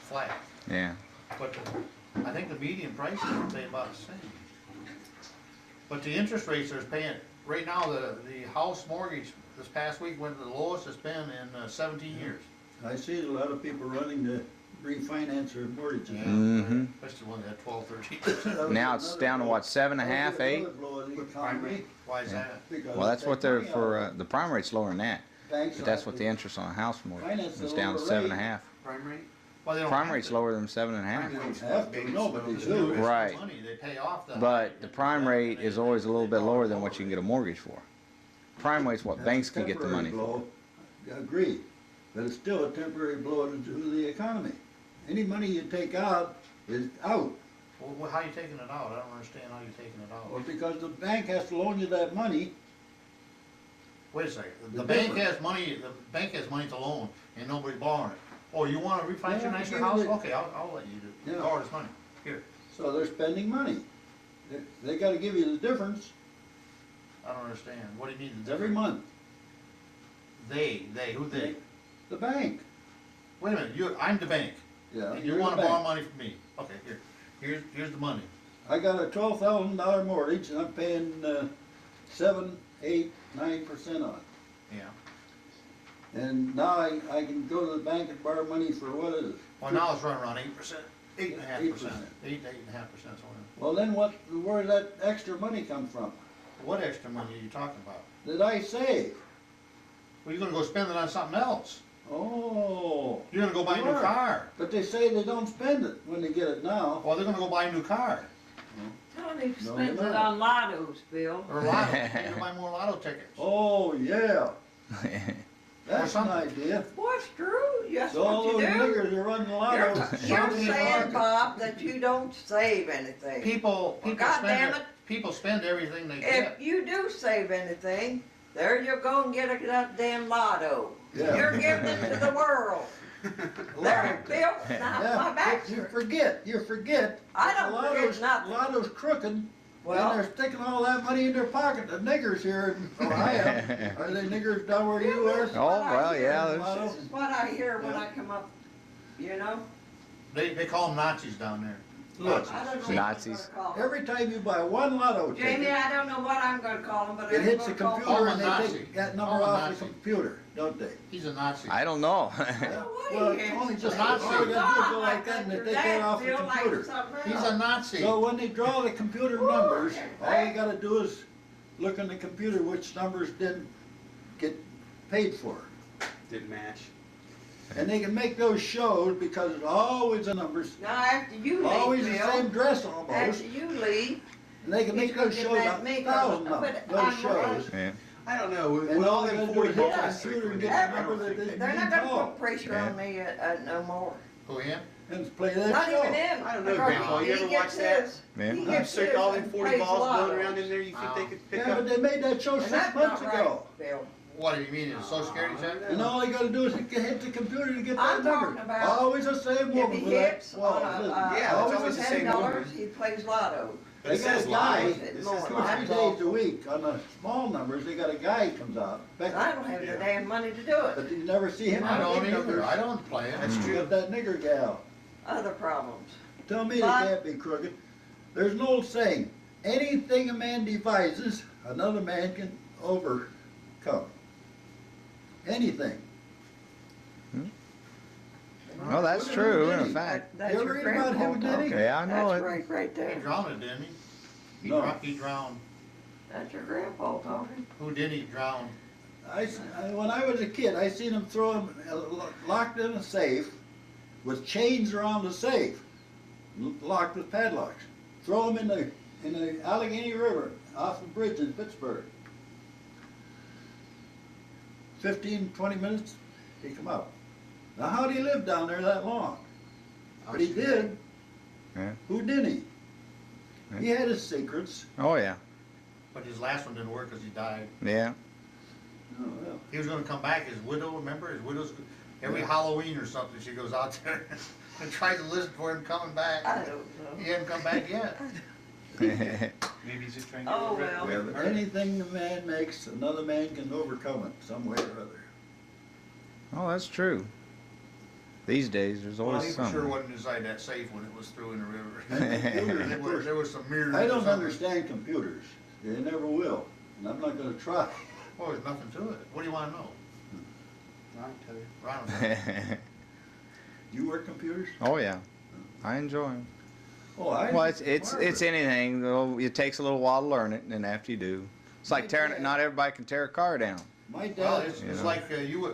flat. Yeah. But I think the median price is pay about the same. But the interest rates are paying, right now, the house mortgage this past week went to the lowest it's been in 17 years. I see a lot of people running to refinance their mortgages. Yeah, Mhm. especially ones that 12, 13%. Now it's down to what, 7.5, 8? Why is that? Well, that's what they're for. The prime rate's lower than that, Banks but that's what the interest on a house mortgage is down to 7.5. Prime rate? Well, they don't Prime have rate's to. lower than 7.5. have to, no, but they It's do. Right. money, they pay off the. But the prime rate is always a little bit lower than what you can get a mortgage for. Prime rate's what banks can get the money for. Agreed, but it's still a temporary blow to the economy. Any money you take out is out. Well, how you taking it out? I don't understand how you taking it Well, out. because the bank has to loan you that money, Wait a second, The the bank difference. has money to loan, and nobody's borrowing it. Oh, you wanna refinance your Yeah, nicer give house? it- Okay, I'll let you do, Yeah. borrow this money, here, So they're spending money. They gotta give you the difference I don't understand, what do you mean? the every difference? month. Who they? The bank, Wait a minute, I'm the bank, yeah. and you you're wanna the bank. borrow money from me, okay, here's the money. I got a $12,000 mortgage and I'm paying 7, 8, 9% on it. Yeah, And now I can go to the bank and borrow money for what is it? well, now it's running around 8%, 8.5%, 8%. 8 to 8.5%, so Well, then where did that extra money come from? what extra money are you talking about? That I save? Well, you're gonna go spend it on something else, Oh. you're gonna go buy a new Sure. car, But they say they don't spend it when they get it now. or they're gonna go buy a new car, Tony No, spends you're it not. on lottos, Bill. or a lotto, you're gonna buy more lotto tickets. Oh, yeah. That's an something. idea. What's true? That's So all what those you do. niggers are running lotto. You're Something is saying, working. Bob, that you don't save anything. People God damn spend, it. people spend everything they If get. you do save anything, there you go and get a goddamn lotto. Yeah. You're giving it to the world. There, Bill, now my Yeah, back's you hurt. forget. I don't Lotto's- forget nothing. Lotto's crooked. Well- And they're sticking all that money in their pocket. The niggers here in Ohio. Are they niggers down where you are? This is Oh, what I well, hear. yeah, Lotto? This is what I hear when Yeah. I come up, you know? They call them Nazis down there. Look, I don't know what Nazis. you're gonna call 'em. every time you buy one lotto Jamie, ticket, I don't know what I'm gonna call them, but it I'm hits the gonna call 'em. computer and Oh, they Nazi. take that number Oh, off the Nazi. computer, don't they? He's a Nazi. I don't know. Well, he is. only just, Nazi. all you gotta do is go like that and they Your take that dad off the feel like computer. something He's else. a Nazi. So when they draw the computer numbers, all you gotta do is look on the computer which numbers didn't get paid for. Didn't match. And they can make those shows because it's always the numbers, Now, after you always leave, the same Bill, dress almost. after you leave, And they can he's make gonna those get shows that a makeup, thousand of them, but those I'm shows. Yeah. I don't know. With And all all they them gotta do 40 is hit balls the computer and get I the don't number that think they they're not didn't gonna call. put pressure Yeah. on me no more. Who, him? And play that Not show. even him. I don't know, because Grandpa, you he ever gets watch that? his. Yeah. He I'm gets sick his all them and 40 plays balls lottos. blowing around in there. You think they could pick Yeah, up? but they made that show And 6 that's months not ago. right, Bill. What do you mean, it's Social Security check? And all you gotta do is hit the computer to get that I'm number. talking about Always the same If woman he for that. hits Well, on listen, Yeah, it's always the same $10, woman. he plays lotto. But it They got says a guy, live. It's This more is two or live. three days a week. On the small numbers, they got a guy comes out. And I don't have the damn money to do it. But you never see him I on the don't big either, numbers. I don't play it. That's true. Got that nigger gal. Other problems. Tell me they But- can't be crooked. There's an old saying, anything a man devises, another man can overcome. Anything. Well, that's true, in fact. That's You your ever read about grandpa him, did he? talking. Yeah, I know That's it. right He there. drowned it, didn't he? He No. He drowned, That's your grandpa talking. who did he drown? When I was a kid, I seen him throw him locked in a safe with chains around the safe, locked with padlocks. Throw him in the Allegheny River off the bridge in Pittsburgh. 15, 20 minutes, he come out. Now, how'd he live down there that long? But he did. Yeah. Who didn't he? Yeah. He had his secrets. Oh, yeah. But his last one didn't work because he died. Yeah. Oh, well. He was gonna come back, his widow, remember, his widow's, every Halloween or something, she goes out there and tries to listen for him coming I back. don't He know. hasn't come back yet. Maybe he's just trying to get Oh, rid of well. it. Anything a man makes, another man can overcome it some way or other. Oh, that's true. These days, there's Well, always he for sure something. wasn't inside that safe when it was through in the river. Computers, There was some mirrors. I or don't something. understand computers. They never will. And I'm not gonna try. Well, there's nothing to it. What do you wanna know? I'll tell you. Ron, You work computers? Oh, yeah. I enjoy them. Oh, I. Well, it's anything. Though, it takes a little while to learn it, and then after you do, it's like tearing it. Not everybody can tear a car down. My well, dad, it's You know. like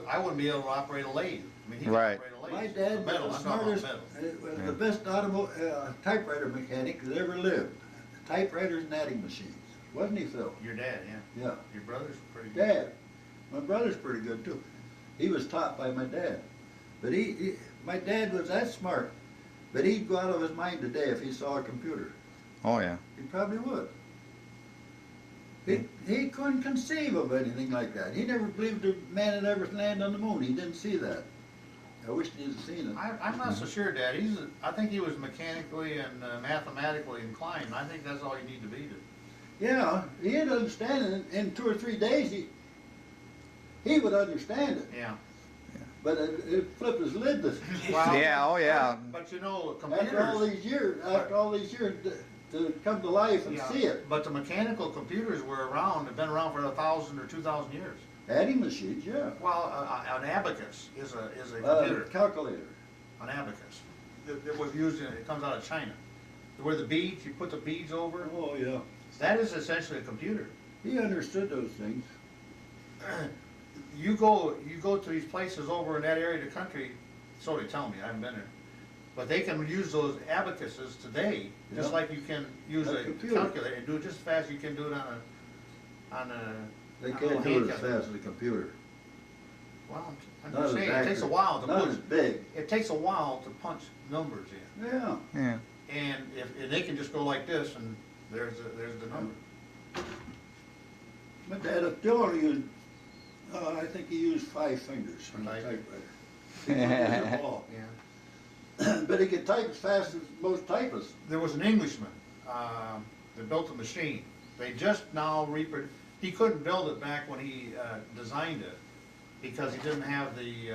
I wouldn't be able to operate a lathe. I mean, he could Right. operate a lathe. my dad Metal, was I'm the talking about smartest, metal. Yeah. the best typewriter mechanic that ever lived. Typewriters and adding machines. Wasn't he, Phil? Your dad, yeah. Yeah. Your brother's pretty good. Dad. My brother's pretty good too. He was taught by my dad. But my dad was that smart. But he'd go out of his mind today if he saw a computer. Oh, yeah. He probably would. He couldn't conceive of anything like that. He never believed a man had ever landed on the moon. He didn't see that. I wish he'd have seen it. I'm not so sure, Dad. I think he was mechanically and mathematically inclined. I think that's all you need to be to. Yeah, he'd understand it. In 2 or 3 days, he would understand it. Yeah. But it'd flip his lid to, Well, Yeah, oh yeah. But you know, after all computers. these years to come to life and Yeah, see it. But the mechanical computers were around, have been around for 1,000 or 2,000 years. Adding machines, yeah. Well, an abacus is a computer. Calculator. An abacus. It was used it comes out of China. Where the beads, you put the beads over. Oh, yeah. That is essentially a computer. He understood those things. You go to these places over in that area of the country, so they tell me, I haven't been there. But they can use those abacuses today, just Yeah. like you can use A a computer. calculator and do it just as fast as you can do it on a They I can't don't do hate it as that. fast as a computer. well, I'm Not just as saying, it takes a accurate. while to Not as put, big. it takes a while to punch numbers in. Yeah. Yeah. And if they can just go like this and there's the number. My dad still only used, I think he used 5 fingers on the Right. typewriter. He couldn't use them all. Yeah. But he could type as fast as most typists. There was an Englishman that built a machine. They just now he couldn't build it back when he designed it because he didn't have the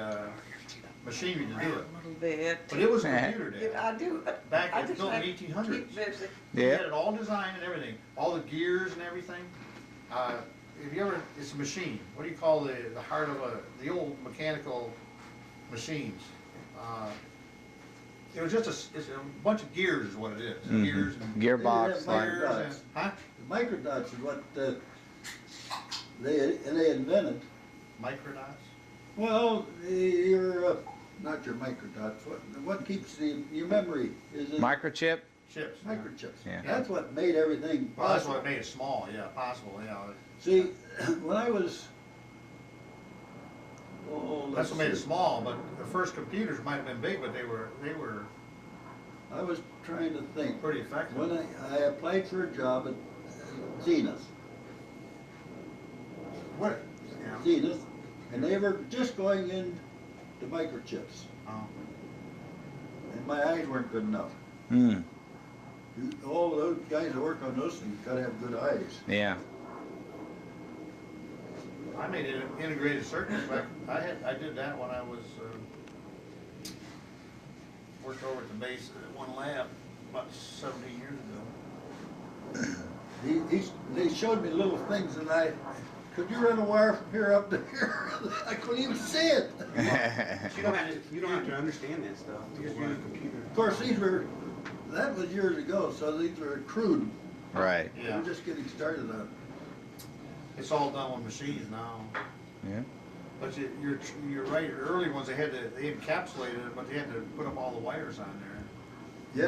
machinery to do it. A little bit. But it was a computer, Yeah, Dad. I do. Back I in just built in like to 1800s. keep busy. He Yeah. had it all designed and everything, all the gears and everything. If you ever, it's a machine. What do you call the heart of the old mechanical machines? It was just it's a bunch of gears is what it is. Mhm. Gears and Gearbox, They like, didn't gears and, huh? The microdots is what they invented. Microdots? Well, your, not your microdots, what keeps your memory is it microchip. Chips. microchips. Yeah. That's what made everything Well, that's possible. what made it small, yeah, possible, yeah. See, when I was, That's what made it small, but the first computers might have been big, but they were I was trying to think. pretty effective. When I applied for a job at Zenith, What? Yeah. Zenith, and they were just going into microchips, Oh. and my eyes weren't good enough. Hmm. All those guys that work on those things gotta have good eyes. Yeah. I made it integrated circuits back, I did that when I was, worked over at the base at one lab about 17 years ago. They showed me little things, and could you run a wire from here up to here? I couldn't even see it. You don't have to understand that stuff. You just use a computer. Of course, that was years ago, so these were crude. Right. They Yeah, were just getting started on it. it's all done with machines now. Yeah. But you're right, the early ones, they encapsulated it, but they had to put up all the wires on there.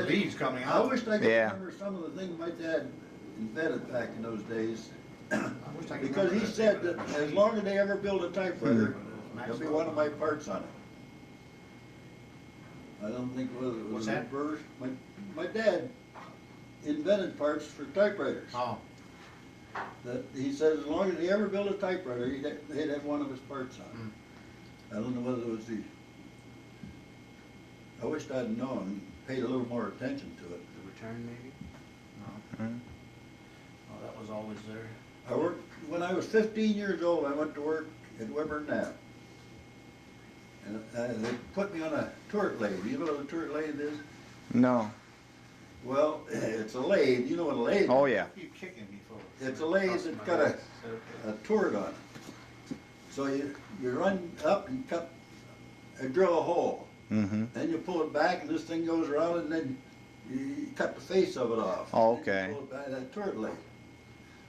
Yeah, Leads coming I out. wished I could Yeah. remember some of the things my dad invented back in those days. I wish I could Because remember he that. said that as long as they ever build a typewriter, there'll be one of my parts on it. I don't think whether it was What's a that? verse. My dad invented parts for typewriters. Oh, That he said as long as he ever built a typewriter, he'd have one of his parts on Hmm. it. I don't know whether it was I wished I'd known, paid a little more attention to it. The return, maybe? no. Hmm. Oh, that was always there. I worked, when I was 15 years old, I went to work at Weber Knapp. And they put me on a turret lathe. You know what a turret lathe is? No. Well, it's a lathe. You know what a lathe is? Oh yeah. Keep kicking me for It's a lathe that's got a turret on it. So you run up and drill a hole. Mm-hmm. Then you pull it back and this thing goes around and then you cut the face of it off. Oh, And then okay. you pull it back, that turret lathe.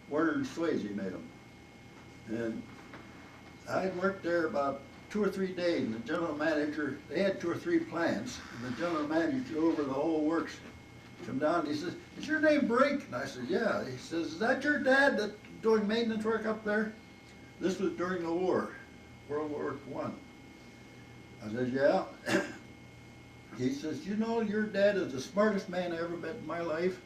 Werner and Swayze made them. And I worked there about 2 or 3 days, and the general manager, they had 2 or 3 plants, and the general manager over the whole works come down and he says, "Is your name Brink?" And I said, "Yeah." He says, "Is that your dad that's doing maintenance work up there?" This was during the war, World War I. I said, "Yeah." He says, "You know, your dad is the smartest man I ever met in my life."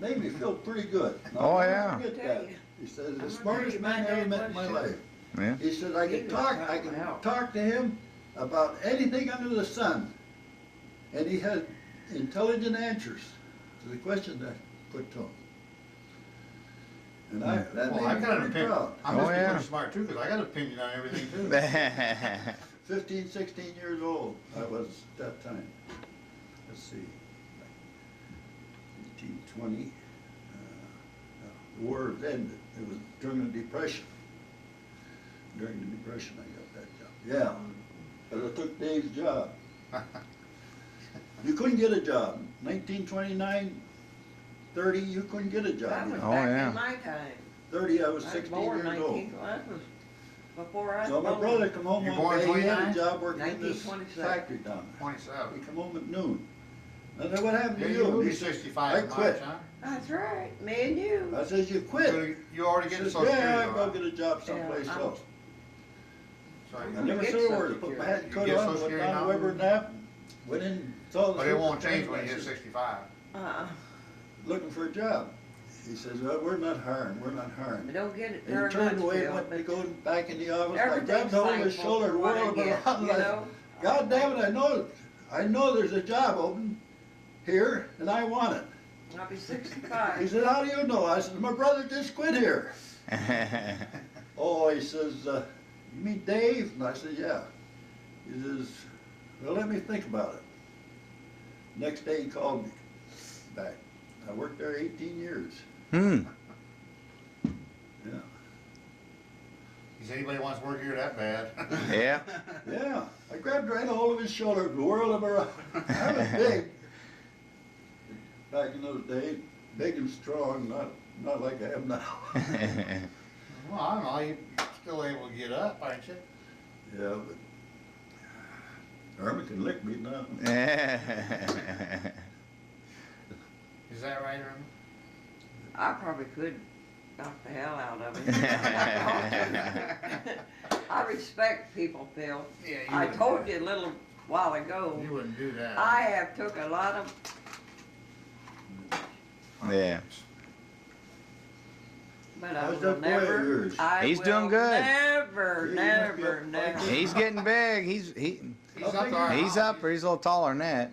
made me feel pretty good. And Oh, I'll never yeah. forget Tell that. you. He says, I'm the gonna smartest tell you, man my I ever dad met in my was life. Yeah. He said, I He can was talk, trying I to can help. talk to him about anything under the sun. And he had intelligent answers to the questions I put to him. And that Well, made I me got an very opinion. proud. I'm Oh, just yeah. pretty smart too, cause I got an opinion on everything too. 15, 16 years old I was at that time. Let's see. 1920. The war had ended. It was during the Depression. During the Depression I got that job. Yeah, but I took Dave's job. You couldn't get a job. 1929, 30, you couldn't get a That job. was Oh, back yeah. in my time. 30, I was I 16 born years old. 19 that was before I was So my born. brother come home You one born day, he had 29? a job working in this 1927. factory down there. 27. He come home at noon. I said, what happened Yeah, to you you? will He be said, 65 I in March, quit. huh? That's right, me and you. I says, you quit. You already He get a says, social security. yeah, I'll all go right. get a job someplace Yeah, else. Sorry. I never get said a Social word. I put my hat and You coat get on, Social went Security down to now? Weber and Knapp, went in, saw the But it won't change superintendent. when I you hit says, 65. looking for a job. He says, well, we're not hiring, we're not hiring. I don't get it And very he turned much, away, Bill, went to but go back in the office, I grabbed everything's hold of his thankful shoulder, for what I whirled him get, around, you like, know? God damn it, I know there's a job open here, and I want it. I'll be He 65. said, how do you know? I said, my brother just quit here. Oh, he says, you mean Dave? And I said, yeah. He says, well, let me think about it. Next day he called me back. I worked there 18 years. Hmm. Yeah. He said, anybody wants to work here that bad? Yeah. Yeah. I grabbed right a hold of his shoulder, whirled him around. I was big. Back in those days, big and strong, not like I am now. Well, I don't know, you're still able to get up, aren't you? Yeah, but Irma can lick me now. Is that right, Irma? I probably could knock the hell out of him. I respect people, Phil. Yeah, you I wouldn't told do you a little while ago, You wouldn't do that. I have took a lot of, Yeah. but I How's will that boy of never, yours? I He's will doing good. never, He must be never, up never. like He's getting big. He's up I'll to our He's house. up, or he's a little taller than that.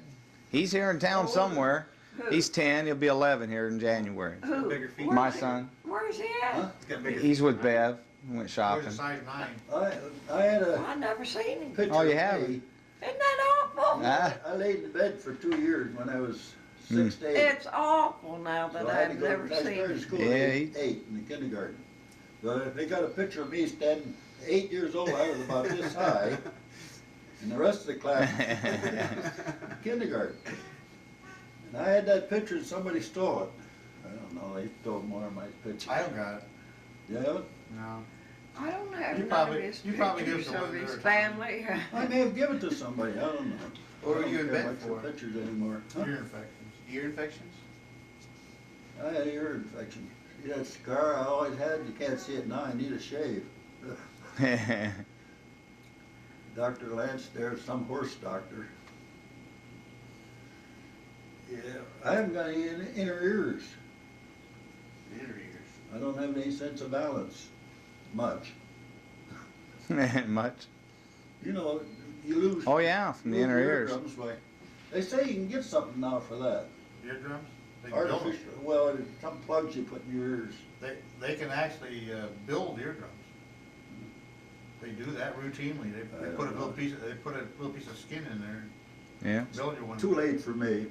He's here in town somewhere. Who? He's 10. He'll be 11 here in January. Who? Bigger feet. Where's My he- son. Where's he at? Huh? He's got bigger He's feet. with Bev. Went He's a shopping. size 9. I had a I never seen him. picture Oh, you of haven't? me. Isn't that awful? Ah. I laid in bed for 2 years when I was 6 to 8. It's awful now that So I had to I've go never I started seen him. school Yeah, at he- 8 in the kindergarten. So they got a picture of me standing 8 years old. I was about this high, and the rest of the class was kindergarten. And I had that picture, and somebody stole it. I don't know. They stole one of my pictures. I don't got it. You haven't? No. I don't have You none probably- of his you probably give pictures it to of one of his theirs. family. I may have given it to somebody. I don't know. What were I don't you in care bed much for? pictures anymore. Huh? Ear infections. Ear infections? I had ear infection. See that scar I always had? You can't see it now. I need a shave. Dr. Lance there, some horse doctor. Yeah, I haven't got any inner ears. Inner ears. I don't have any sense of balance. Much. Much. You know, you lose. Oh yeah, from the lose inner your ears. eardrums by- They say you can get something now for that. Eardrums? They can build them. Artificial, well, it's some plugs you put in your ears. They can actually build eardrums. They do that routinely. They put a little piece of skin in there, Yeah. build you one. Too late for me.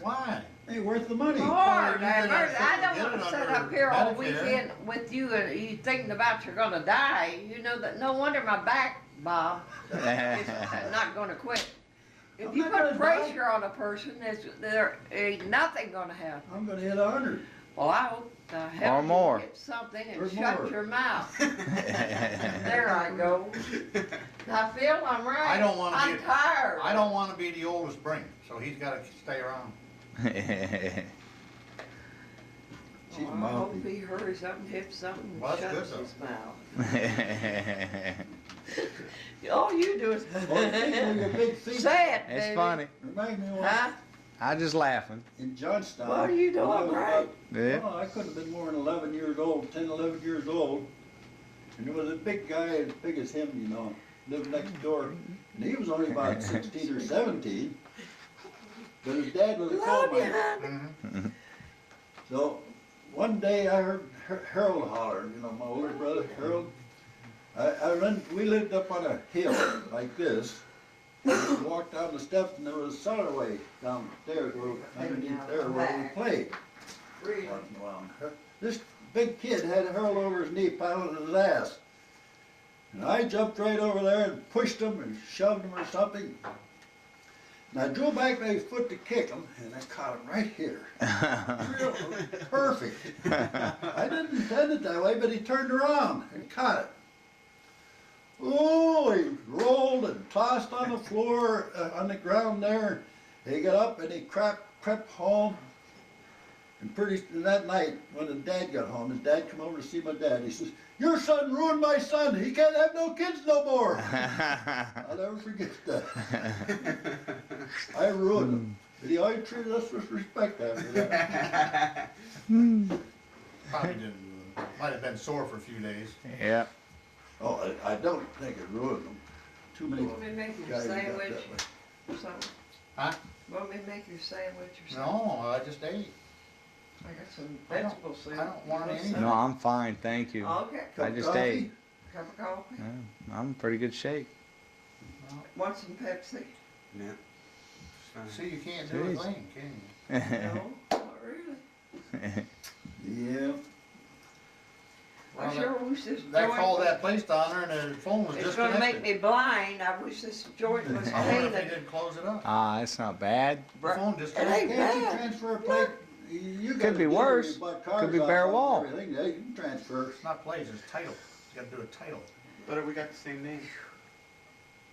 Why? Ain't worth the money. Lord, you have get mercy. it I don't under want to sit up here all Medicare. weekend with you and you thinking about you're gonna die. You know that, no wonder my back, Bob, is not gonna quit. If I'm you not put gonna pressure on a person, there ain't nothing gonna happen. I'm gonna hit 100. Well, I hope the hell Or you more. get something and Or shut more. your mouth. There I go. Now, Phil, I'm right. I don't wanna I'm be- tired. I don't want to be the oldest Brink, so he's got to stay around. She's Well, I hope mouthy. he hurries up and hits something and Well, that's shuts good, his mouth. All you do is Oh, you think with your big feet. say it, It's baby. funny. Remind me Huh? I just laughing. in Johnstown. What are you doing, when I was Brink? Yeah. Oh, I couldn't have been more than 11 years old, 10, 11 years old. And there was a big guy as big as him, you know, lived next door. And he was only about 16 or 17. But his dad was a coal Love you, miner. honey. So one day I heard Harold holler, you know, my older brother, Harold. We lived up on a hill like this. We walked down the steps and there was a cellar way downstairs underneath there where we played. Really? Once in a while. This big kid had Harold over his knee, pounding his ass. And I jumped right over there and pushed him and shoved him or something. And I drew back my foot to kick him, and I caught him right here. Real perfect. I didn't intend it that way, but he turned around and caught it. Oh, he rolled and tossed on the floor, on the ground there. He got up and he crept home. And that night, when his dad got home, his dad come over to see my dad. He says, "Your son ruined my son. He can't have no kids no more." I'll never forget that. I ruined him. But he always treated us with respect after that. Probably didn't. Might have been sore for a few days. Yeah. Oh, I don't think it ruined him. Too many Want me to make you a guys got that sandwich way. or something? Huh? Want me to make you a sandwich or something? No, I just ate. I got some I don't- vegetable soup. I don't want You any. some? No, I'm fine, thank you. Okay, I just Coffee? ate. cup of coffee, Yeah, I'm in pretty good shape. want some Pepsi? Yeah. It's fine. See, you can't do a Jeez. thing, can you? No, not really. Yeah. I Well, sure wish this They joint called was, that place down there and the phone was it's gonna make disconnected. me blind, I wish this joint was I wonder if they painted. didn't close it up. Ah, that's not bad. The phone It disconnected. ain't Can't you bad. transfer a plate? You Could gotta be do it worse. when you buy cars Could be off bare of them wall. and everything. Yeah, you can transfer. It's not plays, it's title. You gotta do a title. But we got the same name.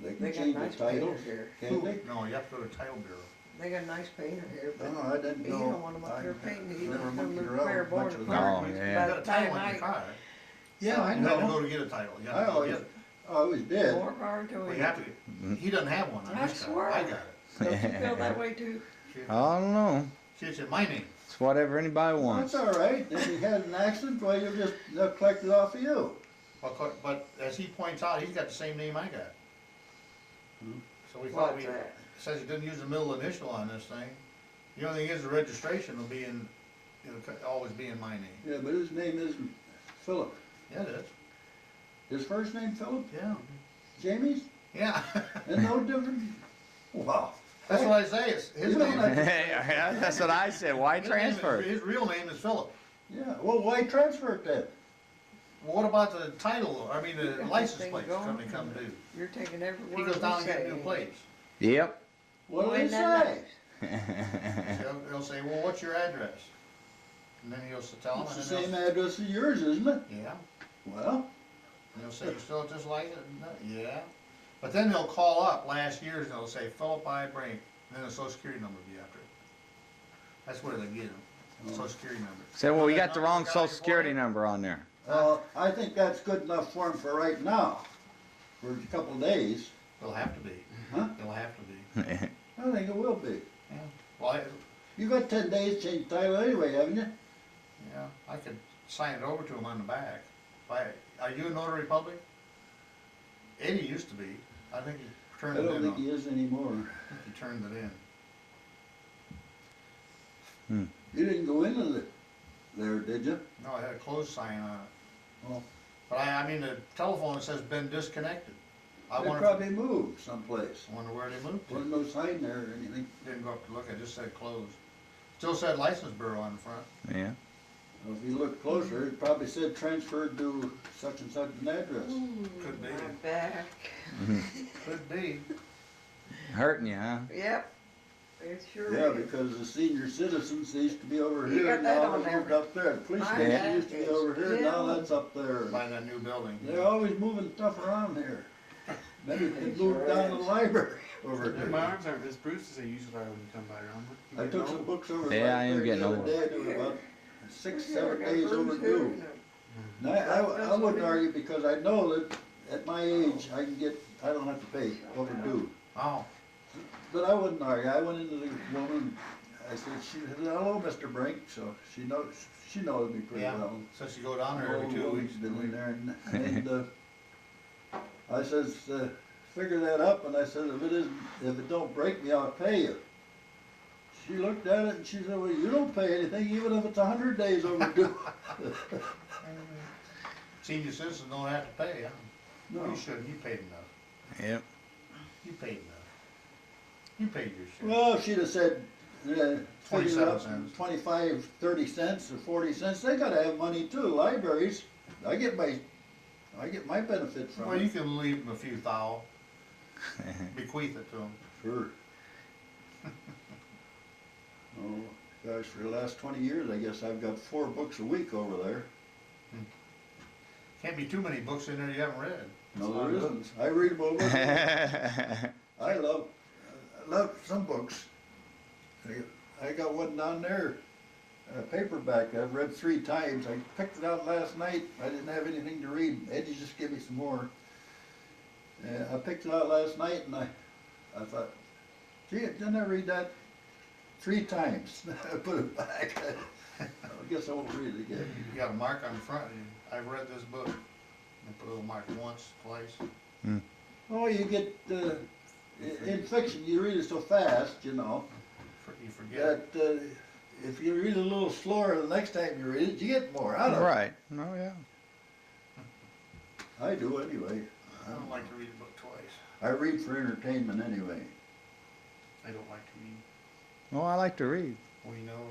They can They got change nice the title, painters here. can't they? No, you have to go to title bureau. They got a nice painter here, but No, I didn't you know. don't want them up here painting, you never don't monkeyed look around fair with born much of that. apartments. Oh, yeah. You By got the a title time in I your car. Yeah, I You had to know. go to get a title. You I have to go always, get it. I always did. more power to Well, him. you have to, he doesn't have one on I his car. swear. I got it. Don't you feel that way too? I don't know. See, it's in my name. It's whatever anybody That's wants. all right. If he had an accident, well, they'll collect it off of you. But as he points out, he's got the same name I got. Hmm. So we thought What's we, that? says he didn't use the middle initial on this thing. The only thing is the registration will be in, it'll always be in my name. Yeah, but his name isn't Philip. Yeah, it is. His first name Philip? Yeah. Jamie's? Yeah. And no different? Wow. That's what I say, it's his You don't name. have That's what I said. Why His name is- transfer? His real name is Philip. Yeah, well, why transfer it then? Well, what about the title, I mean, You got the this license thing plates going. company come due? You're taking every He word goes down we and gets say. new plates. Yep. What do Well, they isn't that say? He'll say, well, what's your address? And then he'll tell him, It's and the then same they'll, address as yours, isn't it? yeah. Well, And he'll say, you still just like it? Yeah. But then they'll call up last year's and they'll say, Phillip I. Brink, and then the social security number will be after it. That's where they get them, social security number. Say, well, we got the Number wrong got social before security it? number on there. I think that's good enough for him for right now, for a couple of days. It'll have to be. Huh? It'll have to be. I think it will be. Yeah. Well, You got 10 days to change title anyway, haven't you? yeah, I could sign it over to him on the back. Are you a notary public? Eddie used to be. I think he I turned it don't in. think he is anymore. He turned it in. You didn't go into there, did you? No, it had a closed sign on it. Oh. But I mean, the telephone says been disconnected. I They wonder, probably moved someplace. I wonder where they moved to. Wasn't no sign there or anything. Didn't go up to look, I just said closed. Still said license bureau on the front. Yeah. Well, if you look closer, it probably said transferred to such and such an address. Ooh, Could be. my back. Could be. Hurting you, huh? Yep, it sure Yeah, is. because the senior citizens, they used to be over You here, got that now on they there. moved up there. The police My station back used to be is over here, now killing. that's up there. By that new building. They're always moving stuff around here. Maybe they It moved sure down to is. the library over My there. arms aren't as bruised as they usually are when you come by, Irma. I took some books over the Yeah, I am library getting the other old. day, they were about 6, 7 Got days bruised overdue. here. And I wouldn't argue because I know that at my age, I don't have to pay overdue. Oh, But I wouldn't argue. I went into the woman. I said, "Hello, Mr. Brink." So she knows me pretty Yeah, well. so she go down there every Old 2 woman's weeks. been in there, and I says, "Figure that up." And I said, "If it don't break me, I'll pay you." She looked at it and she said, "Well, you don't pay anything, even if it's 100 days overdue." Senior citizens don't have to pay, huh? No. You shouldn't, you paid enough. Yep. You paid enough. You paid your share. Well, she'd have said, figure it 27 up, cents. 25, 30 cents or 40 cents. They gotta have money too. Libraries, I get my benefit from Well, you it. can leave them a few thou, bequeath it to them. Sure. Oh, gosh, for the last 20 years, I guess I've got 4 books a week over there. Can't be too many books in there you haven't read. No, there isn't. I read them over. I love some books. I got one down there, a paperback I've read 3 times. I picked it out last night. I didn't have anything to read. Eddie just gave me some more. I picked it out last night and I thought, gee, didn't I read that 3 times? I put it back. I guess I won't read it again. You got a mark on the front, I've read this book. I put a little mark once, twice. Oh, you get, in fiction, you read it so fast, you know, You forget. that if you read it a little slower the next time you read it, you get more out of it. Right. Oh yeah. I do anyway. I don't like to read a book twice. I read for entertainment anyway. I don't like to read. Well, I like to read. We know.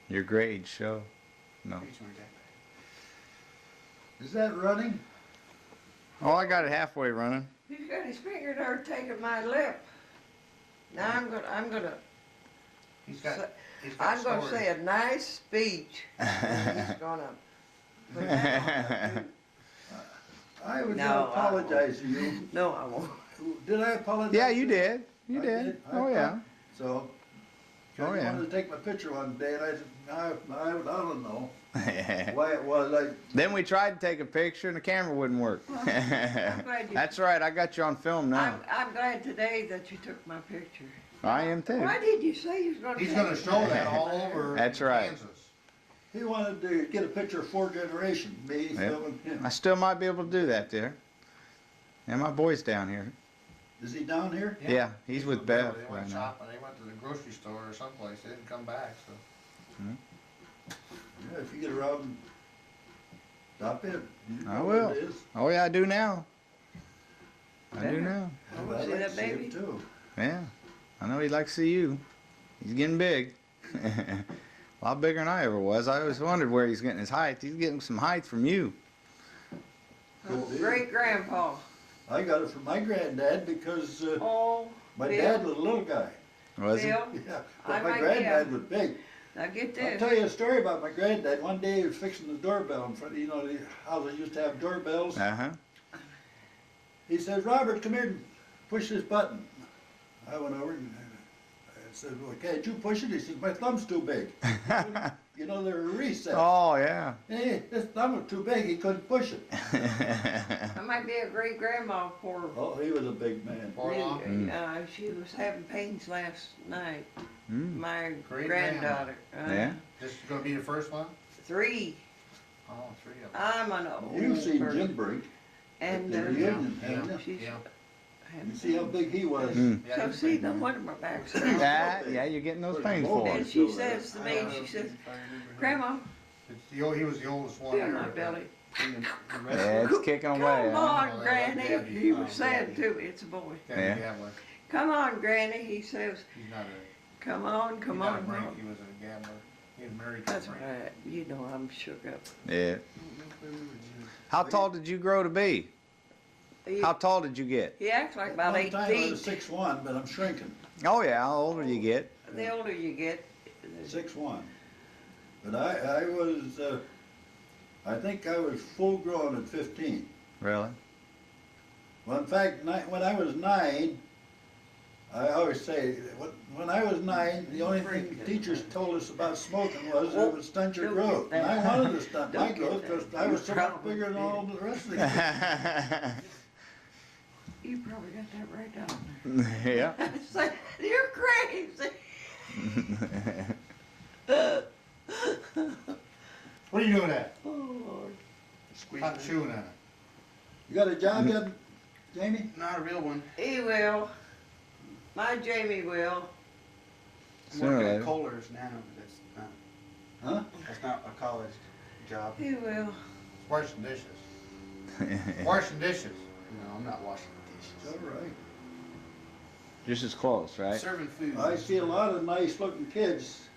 Your grades show. No. Reads weren't that bad. Is that running? Oh, I got it halfway running. He's got his finger there taking my lip. Now I'm gonna He's got I'm gonna stories. say a nice speech. And he's gonna put that on. I was No, gonna I apologize to you. No, I won't. Did I apologize? Yeah, to you did. You I did. I Oh yeah. thought So, Oh, you yeah. wanted to take my picture one day, and I said, I don't know why it was. Then we tried to take a picture and the camera wouldn't work. I'm glad you. That's right. I got you on film now. I'm glad today that you took my picture. I am too. Why did you say you was gonna? He's take gonna it? show that all over That's right. Kansas. He wanted to get a picture of 4 generations, me, Yep. Phil, and him. I still might be able to do that there. And my boy's down here. Is he down here? Yeah, he's with Bev They right went now. shopping, they went to the grocery store or someplace, they didn't come back, so. Yeah, if you get around, stop in. You I know will. where it is. Oh yeah, I do now. I do now. I wanna I'd see like that to see him baby. too. Yeah. I know he'd like to see you. He's getting big. A lot bigger than I ever was. I always wondered where he's getting his height. He's getting some height from you. Great grandpa. I got it from my granddad because Oh, my Bill. dad was a little guy. Was he? Bill. Yeah, I but my might granddad be was big. Now get I'll this. tell you a story about my granddad. One day he was fixing the doorbell in front of, the houses used to have doorbells. Uh-huh. He says, "Robert, come here and push this button." I went over and I said, "Well, can't you push it?" He says, "My thumb's too big." They're recessed. Oh, yeah. Hey, his thumb was too big, he couldn't push it. I might be a great grandma for. Oh, he was a big man. For long. She was having pains last night. Mm. My Great granddaughter. Yeah. This is gonna be the first one? 3. Oh, 3 of them. I'm an old You've seen person. Jim Brink And at the reunion, haven't you? she's Yeah. having You see how big he was? Mm. Yeah, So he's see, big no man. wonder my back's Yeah, yeah, you're getting those pains for And it. she says to me, she says, "Grandma, He was the oldest one feel there. my belly." Yeah, it's kicking away. Come huh? on, Oh, Granny. yeah, He was yeah. saying too, it's a boy. Yeah. Gambler. Come on, Granny. He says, He's not come on, he's come not a on. Brink, Mom." he was a gambler. He was married to a That's Brink. right. You know I'm shook up. Yeah. How tall did you grow to be? He, How tall did you get? he acts like about One 8 time I was feet. 6'1", but I'm shrinking. Oh, yeah, how older you get? The older you get, 6'1". But I was, I think I was full grown at 15. Really? Well, in fact, when I was 9, I always say, when I was 9, the only thing teachers told us about smoking was it would stunt your Don't growth. get And I that. wanted to stunt my Don't get growth that. because I was so much Probably bigger than all the rest of the kids. You probably got that right down Yeah. there. It's like, you're crazy. What are you doing at? Oh, Lord. I'm chewing on it. You got a job yet, Jamie? Not a real one. He will. My Jamie will. I'm Sooner or working later. at Kohler's now, but Huh? that's not a college job. He will. Washing dishes. Washing dishes. No, I'm not washing the All dishes. right. Just as close, right? Serving food. I see a lot of nice looking kids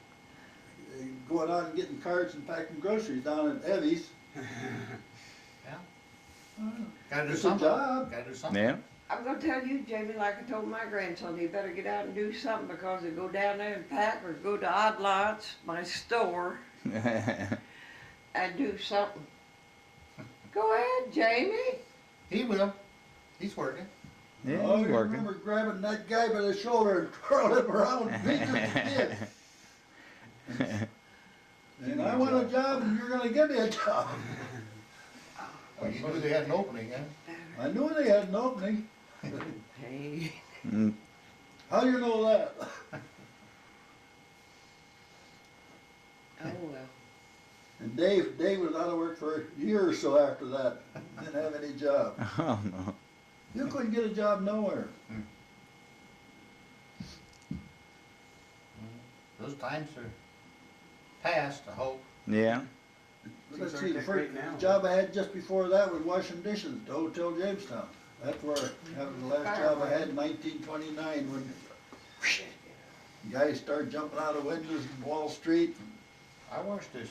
going out and getting carts and packing groceries down at Evie's. Gotta do It's a something. job. Gotta do something. Yeah. I'm gonna tell you, Jamie, like I told my grandson, he better get out and do something because they go down there and pack or go to Odd Lots, my store, and do something. Go ahead, Jamie. He will. He's working. Yeah, Oh, he's you working. remember grabbing that guy by the shoulder and twirling him around and beating him to death. And I want a job and you're gonna give me a job. Well, you knew they had an opening, eh? I knew they had an opening. Hey. Mm. How do you know that? Oh, well. And Dave was out of work for a year or so after that. Didn't have any job. Oh no. You couldn't get a job nowhere. Those times are past, I hope. Yeah. Let's Things see, aren't the that first great now. job I had just before that was washing dishes at the Hotel Jamestown. That's where that was the last job I had in 1929 when guys started jumping out of windows in Wall Street. I washed dishes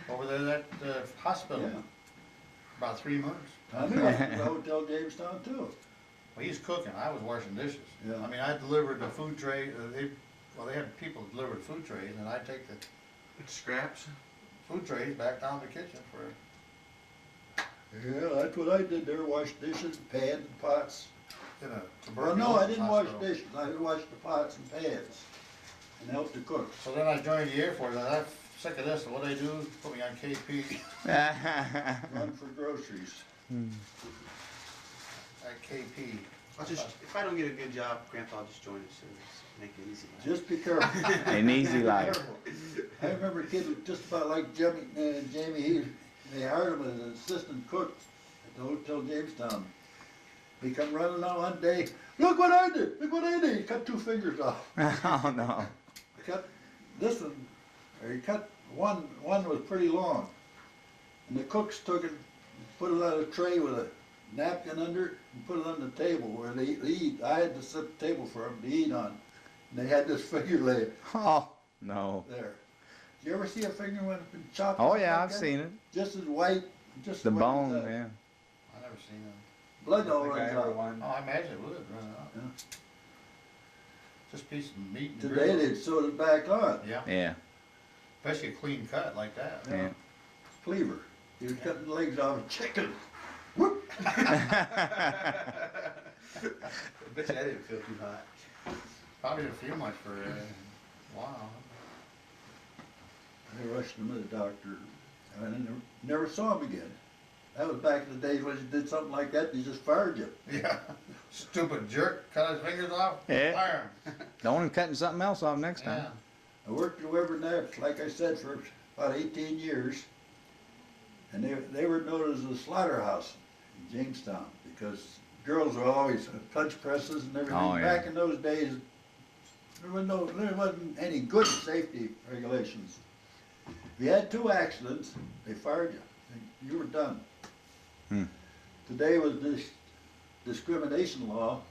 over there at the hospital. Yeah. About 3 months. I knew it was the Hotel Jamestown too. Well, he's cooking, I was washing dishes. Yeah. I mean, I delivered the food tray, they had people deliver the food trays, and I'd take the Scraps. food trays back down to the kitchen for, Yeah, that's what I did there, wash dishes, pans and pots. in a Well, tuberculosis no, I didn't wash hospital. dishes, I washed the pots and pans and helped the cook. So then I joined the Air Force, and I'm sick of this, so what I do, put me on KP, Run for groceries. at KP. I'll just, if I don't get a good job, Grandpa, I'll just join the service. Make it easy. Just be careful. An easy life. Careful. I remember a kid who just about like Jamie, they hired him as an assistant cook at the Hotel Jamestown. He come running out one day, look what I did, look what I did. He cut 2 fingers off. Oh no. Cut this one, or he cut one was pretty long. And the cooks took it, put it on a tray with a napkin under it, and put it on the table where they eat. I had to set the table for them to eat on. And they had this finger lay Oh no. there. You ever see a finger when it's been chopped? Oh off yeah, like I've that? seen it. Just as white, just The as white as bone, that. yeah. I never seen them. Blood all I runs ever out. won. Oh, I imagine it would run out. Yeah. Just a piece of meat and Today grill. they'd sewed it back on. Yeah, Yeah. especially a clean cut like that. Yeah. Cleaver. He was cutting the legs off a chicken. Whoop! I bet you I didn't feel too hot. Probably didn't feel much for a while. They rushed him to the doctor. And then never saw him again. That was back in the days when you did something like that, they just fired you. Yeah, stupid jerk, cut his fingers off, Yeah. fire him. Don't want him cutting something else off next time. Yeah, I worked at Weber Knapp, like I said, for about 18 years. And they were known as the slaughterhouse in Jamestown because girls were always punch presses and everything. Oh, yeah. Back in those days, there wasn't any good safety regulations. If you had 2 accidents, they fired you. You were done. Hmm. Today was this discrimination law.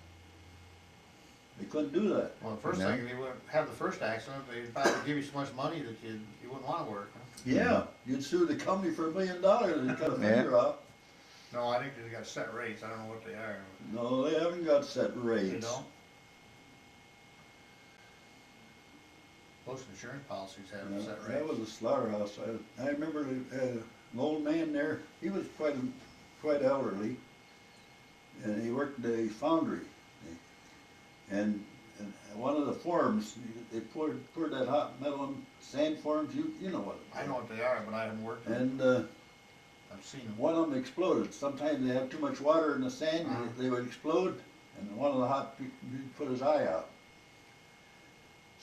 They couldn't do that. well, the first No. thing, they would have the first accident, they'd probably give you so much money that you wouldn't wanna work. Huh? Yeah, you'd sue the company for $1 million and cut a Yeah. finger off. No, I think they got set rates, I don't know what they are. No, they haven't got set rates. You know? Most insurance policies have No, set that rates. was a slaughterhouse. I remember an old man there. He was quite elderly, and he worked at a foundry. And one of the forms, they poured that hot metal in sand forms. You know what? I know what they are, but I haven't worked with them. And I've seen them. one of them exploded. Sometimes they have too much water in the sand, they would explode, and one of the hot people put his eye out.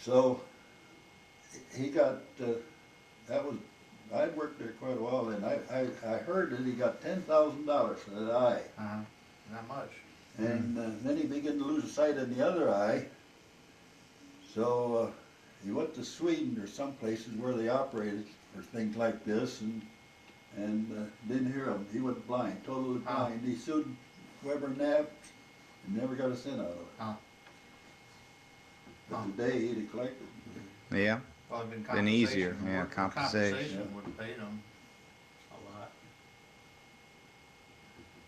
So he got, I'd worked there quite a while, and I heard that he got $10,000 for that eye. Not much. And then he began to lose sight in the other eye. So he went to Sweden or some places where they operated for things like this, and didn't hear him. He went blind, totally blind. He sued Weber Knapp and never got a cent out of it. But today he'd have collected. Yeah. Well, it'd Been compensation. easier, yeah, Work- compensation. would have paid them. A lot.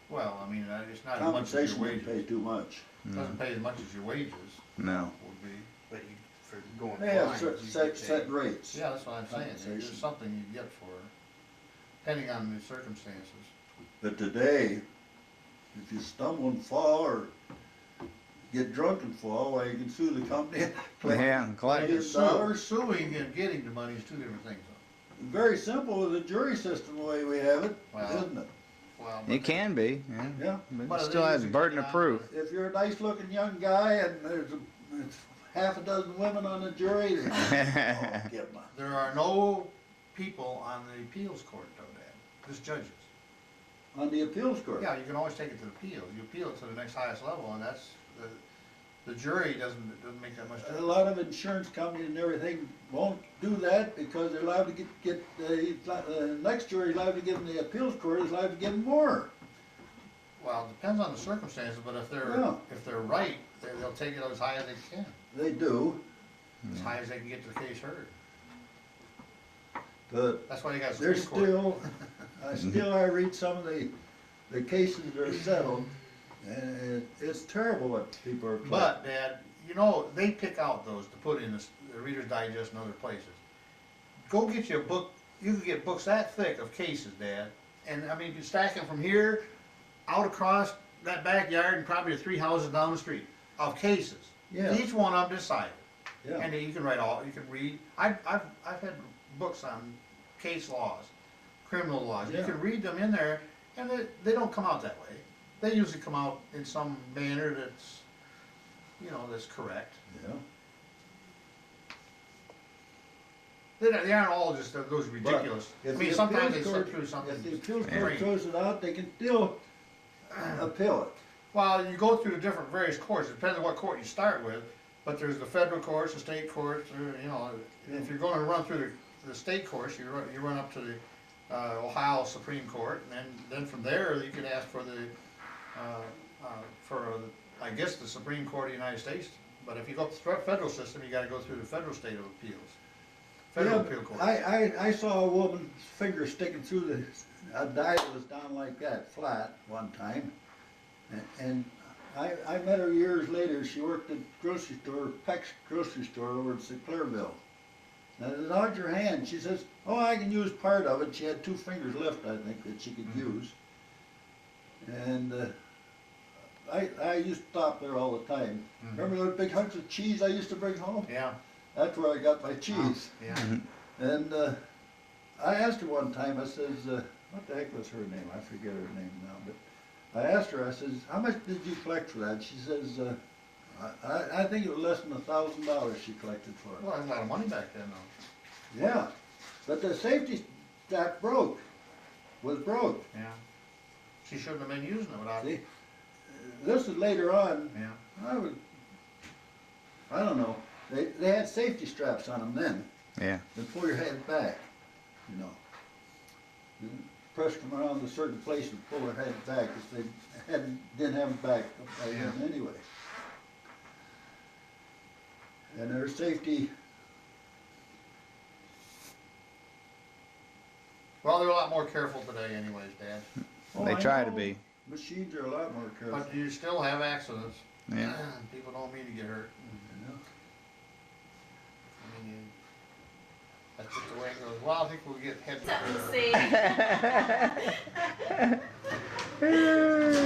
Well, I mean, it's not as much as your Compensation didn't pay wages. too much. Doesn't pay as much as your wages No. would be. But you, for going They have blind, certain you set, get set paid. rates. Yeah, that's what I'm saying. There's Compensation. something you get for, depending on the circumstances. But today, if you stumble and fall or get drunk and fall, well, you can sue the company. Yeah, and collect it. Suing and getting the money is two different things, though. Very simple with the jury system the way we have it, Well, isn't it? Well, It can be, yeah. Yeah. But But it they still has usually burden take of it proof. If you're a nice looking young guy and there's half a dozen women on the jury, give 'em a- there are no people on the appeals court, though, Dad. Just judges. on the appeals court. Yeah, you can always take it to the appeal. You appeal it to the next highest level, and that's, the jury doesn't make that much A difference. lot of insurance companies and everything won't do that because they're liable to get the next jury is liable to give them, the appeals court is liable to give them more. Well, it depends on the circumstances, but if Yeah. they're right, they'll take it as high as they can, They do, as high as they can get the case heard. but That's why you got a there's Supreme Court. still, I read some of the cases that are settled, and it's terrible what people are. But, Dad, you know, they pick out those to put in the Reader's Digest and other places. Go get you a book, you can get books that thick of cases, Dad, and, I mean, you can stack them from here, out across that backyard, and probably to 3 houses down the street, of cases. Yeah. Each one of them decided. Yeah. And you can write you can read, I've had books on case laws, criminal laws, you Yeah. can read them in there, and they don't come out that way. They usually come out in some manner that's, that's correct. Yeah. They aren't all just those ridiculous. I If mean, the sometimes they appeals slip court- through something. If the appeals Yeah. court throws it out, they can still appeal it. Well, you go through the different various courts, it depends on what court you start with, but there's the federal courts, the state courts, if you're gonna run through the state courts, you run up to the Ohio Supreme Court, and then from there, you can ask for I guess, the Supreme Court of the United States, but if you go up the federal system, you gotta go through the federal state of appeals. Federal appeal court. I saw a woman's finger sticking through a die that was down like that, flat, one time. And I met her years later. She worked at grocery store, Peck's grocery store over in Sinclairville. And I said, how's your hand? She says, oh, I can use part of it. She had 2 fingers left, I think, that she could use. And I used to stop there all the time. Remember those big hunks of cheese I used to bring home? Yeah, That's where I got my cheese. yeah. And I asked her one time, I says, what the heck was her name? I forget her name now, but I asked her, I says, how much did you collect for that? She says, I think it was less than $1,000 she collected for it. Well, there's a lot of money back then, though. Yeah, but the safety strap was broke. Yeah. She shouldn't have been using it without. See, this is later on. Yeah. I don't know. They had safety straps on them then. Yeah. Then pull your head back, Press them around a certain place and pull their head back if they didn't have it back then anyway. And their safety, Well, they're a lot more careful today anyways, Dad. They I try to know, be. Machines are a lot more careful. But you still have accidents. Yeah. People don't mean to get hurt. you know. I mean, that's just the way it goes. Well, I think we'll get head. Something to see.